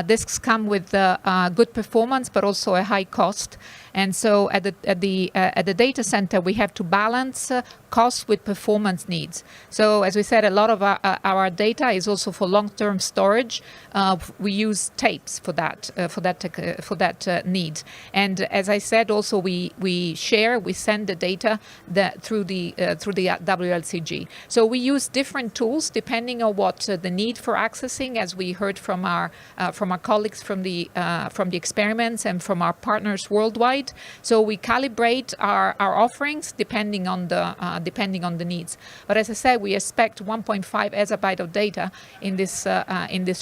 Disks come with good performance, but also a high cost. And so at the data center, we have to balance cost with performance needs. So as we said, a lot of our data is also for long-term storage. We use tapes for that need. And as I said, also we send the data through the WLCG. So we use different tools depending on what the need for accessing, as we heard from our colleagues from the experiments and from our partners worldwide. So we calibrate our offerings depending on the needs. But as I said, we expect 1.5 exabyte of data in this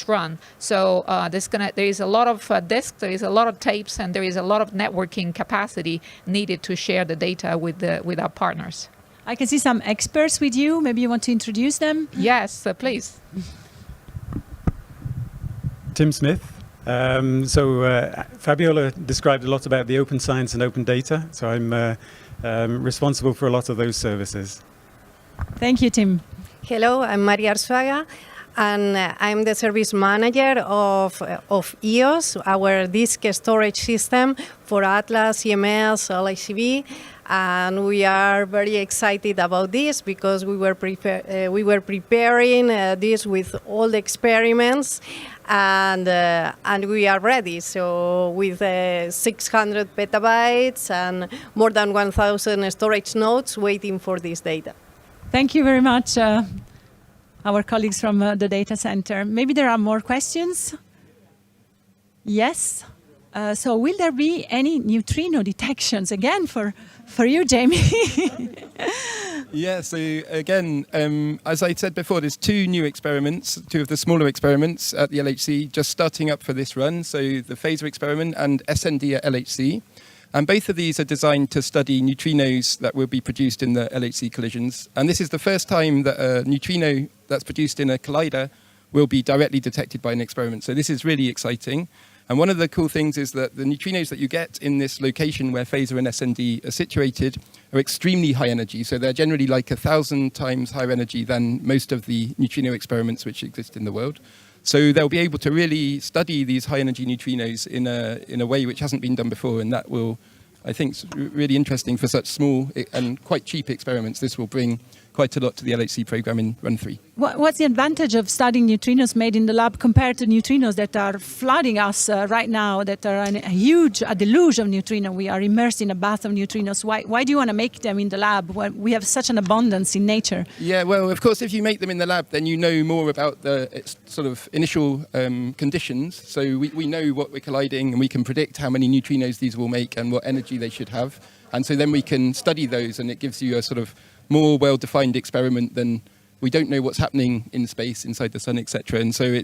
run. So there is a lot of disks, there is a lot of tapes, and there is a lot of networking capacity needed to share the data with our partners. I can see some experts with you. Maybe you want to introduce them? Yes, please. Tim Smith. Fabiola described a lot about the open science and open data, so I'm responsible for a lot of those services. Thank you, Tim. Hello, I'm Maria Arzuaga, and I'm the service manager of EOS, our disk storage system for Atlas, EMS, LHCb. And we are very excited about this because we were preparing this with all the experiments, and we are ready. So with 600 petabytes and more than 1,000 storage nodes waiting for this data. Thank you very much, our colleagues from the data center. Maybe there are more questions? Yes. So will there be any neutrino detections again for you, Jamie? Yeah, so again, as I said before, there's two new experiments, two of the smaller experiments at the LHC just starting up for this run. So the phaser experiment and SND at LHC. And both of these are designed to study neutrinos that will be produced in the LHC collisions. And this is the first time that a neutrino that's produced in a collider will be directly detected by an experiment. So this is really exciting. And one of the cool things is that the neutrinos that you get in this location where phaser and SND are situated are extremely high energy. So they're generally like 1,000 times higher energy than most of the neutrino experiments which exist in the world. So they'll be able to really study these high energy neutrinos in a way which hasn't been done before. And that will, I think, really interesting for such small and quite cheap experiments. This will bring quite a lot to the LHC program in Run 3. What's the advantage of studying neutrinos made in the lab compared to neutrinos that are flooding us right now, that are a deluge of neutrinos? We are immersed in a bath of neutrinos. Why do you want to make them in the lab when we have such an abundance in nature? Yeah, well, of course, if you make them in the lab, then you know more about the sort of initial conditions. So we know what we're colliding, and we can predict how many neutrinos these will make and what energy they should have. And so then we can study those, and it gives you a sort of more well-defined experiment than we don't know what's happening in space, inside the sun, etc. And so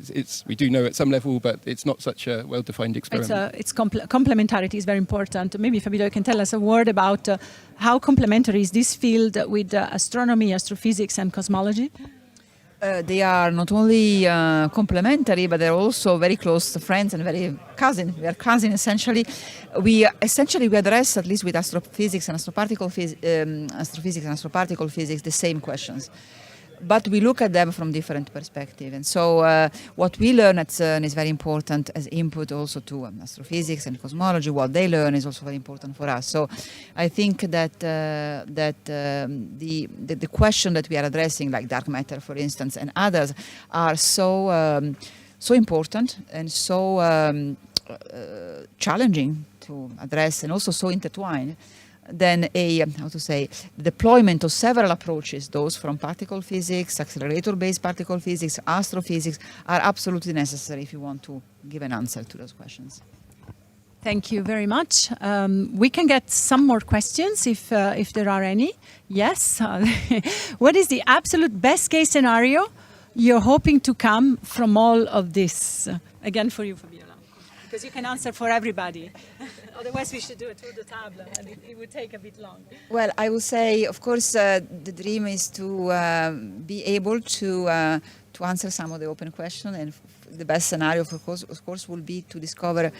we do know at some level, but it's not such a well-defined experiment. Complementarity is very important. Maybe Fabio can tell us a word about how complementary is this field with astronomy, astrophysics, and cosmology? They are not only complementary, but they're also very close friends and very cousin. We are cousins essentially. We address, at least with astrophysics and astroparticle physics, the same questions. but we look at them from different perspectives. And so what we learn at Cern is very important as input also to astrophysics and cosmology. What they learn is also very important for us. So I think that the question that we are addressing, like dark matter, for instance, and others, are so important and so challenging to address, and also so intertwined, then deployment of several approaches, those from particle physics, accelerator-based particle physics, astrophysics, are absolutely necessary if you want to give an answer to those questions. Thank you very much. We can get some more questions if there are any. Yes. What is the absolute best case scenario you're hoping to come from all of this? Again, for you, Fabiola, because you can answer for everybody. Otherwise, we should do it through the tablet, and it would take a bit long. Well, I would say, of course, the dream is to be able to answer some of the open questions, and the best scenario, of course, will be to discover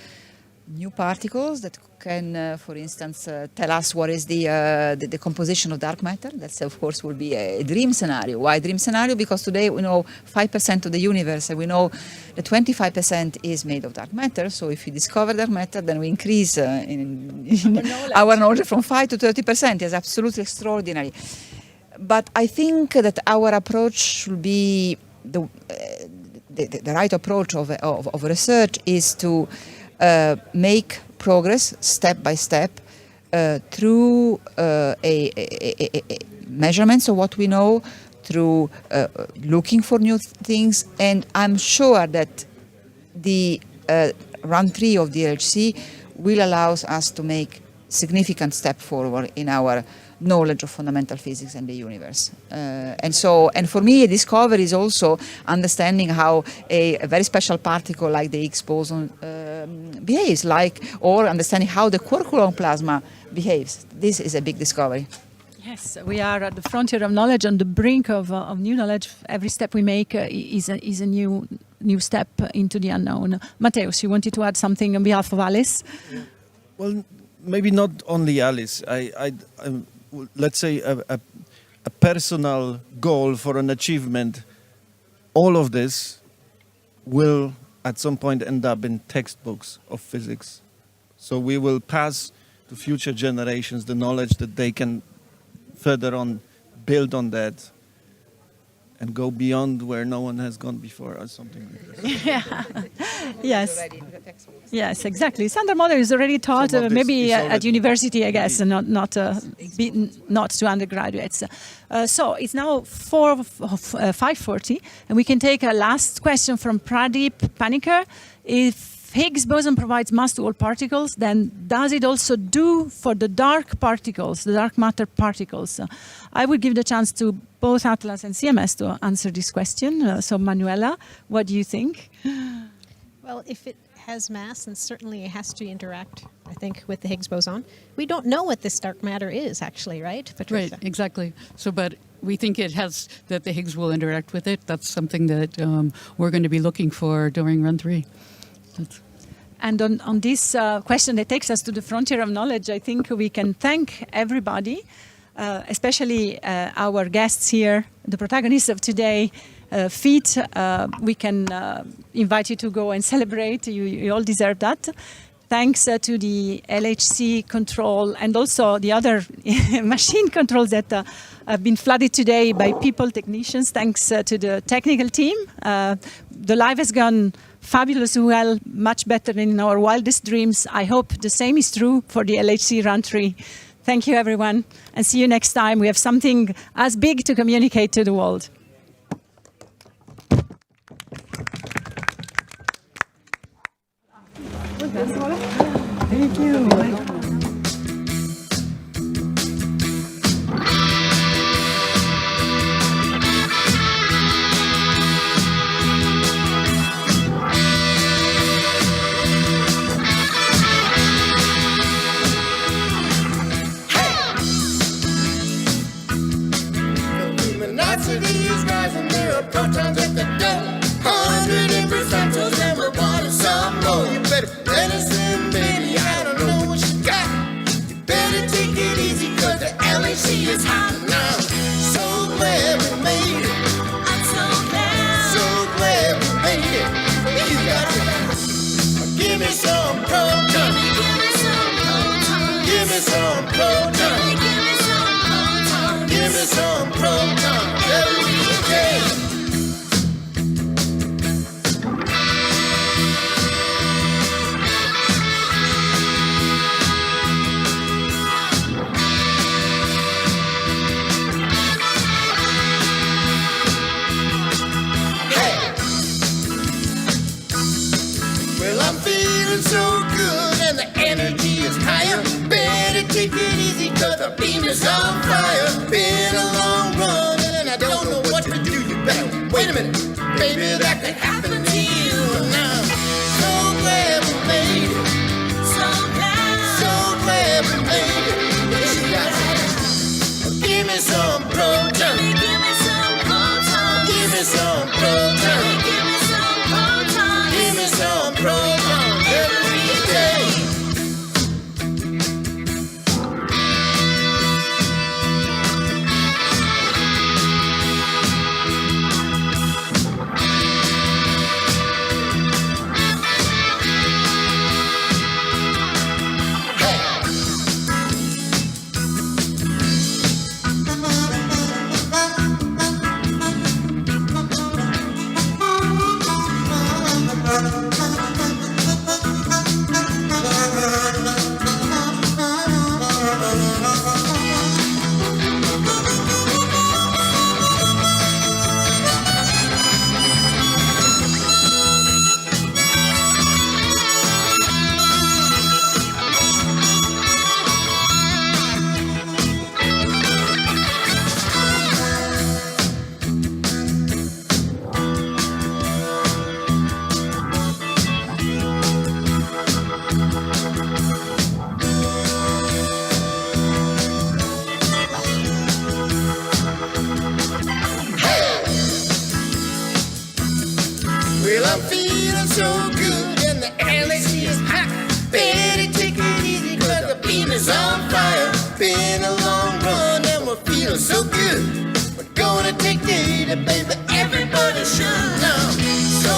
new particles that can, for instance, tell us what is the composition of dark matter. That, of course, will be a dream scenario. Why dream scenario? Because today we know 5% of the universe, and we know that 25% is made of dark matter. So if we discover dark matter, then we increase our knowledge from 5 to 30%. It's absolutely extraordinary. But I think that our approach should be the right approach of research is to make progress step by step through measurements of what we know, through looking for new things, and I'm sure that the run 3 of the LHC will allow us to make significant step forward in our knowledge of fundamental physics and the universe. And for me, a discovery is also understanding how a very special particle like the Higgs boson behaves, or understanding how the quark-gluon plasma behaves. This is a big discovery. Yes, we are at the frontier of knowledge, on the brink of new knowledge. Every step we make is a new step into the unknown. Mateusz, you wanted to add something on behalf of Alice? Well, maybe not only Alice. Let's say a personal goal for an achievement. All of this will at some point end up in textbooks of physics. So we will pass to future generations the knowledge that they can further on build on that and go beyond where no one has gone before, or something like that. Yeah. Yes. Yes, exactly. Standard model is already taught, maybe at university, I guess, and not to undergraduates. So it's now 5:40, and we can take a last question from Pradeep Panikkar. If Higgs boson provides mass to all particles, then does it also do for the dark particles, the dark matter particles? I would give the chance to both Atlas and CMS to answer this question. So Manuela, what do you think? Well, if it has mass, then certainly it has to interact, I think, with the Higgs boson. We don't know what this dark matter is, actually, right, Patricia? Right, exactly. So, but we think that the Higgs will interact with it. That's something that we're going to be looking for during run 3. And on this question that takes us to the frontier of knowledge, I think we can thank everybody, especially our guests here, the protagonists of today. FEAT, we can invite you to go and celebrate. You all deserve that. Thanks to the LHC control and also the other machine controls that have been flooded today by people, technicians. Thanks to the technical team. The live has gone fabulous, well, much better than in our wildest dreams. I hope the same is true for the LHC Run 3. Thank you, everyone, and see you next time. We have something as big to communicate to the world. Thank you. These guys and there are protons at the door. 100 every centers and we're wanting some more. You better let us in, baby. I don't know what you got. feeling so good and the energy is higher. Better take it easy, cause the beam is on fire. Been a long run and I don't know what to do. You better wait a minute, baby, that could happen to you now. So glad we made it. So glad we made it. Give me some proton. Give me some proton. Give me some proton. Give me some proton. Give me some proton every day. Well, I'm feeling so good and the LHC is hot. Better take it easy cause the beam is on fire. Been a long run and we're feeling so good. We're gonna take data, baby, everybody should know. So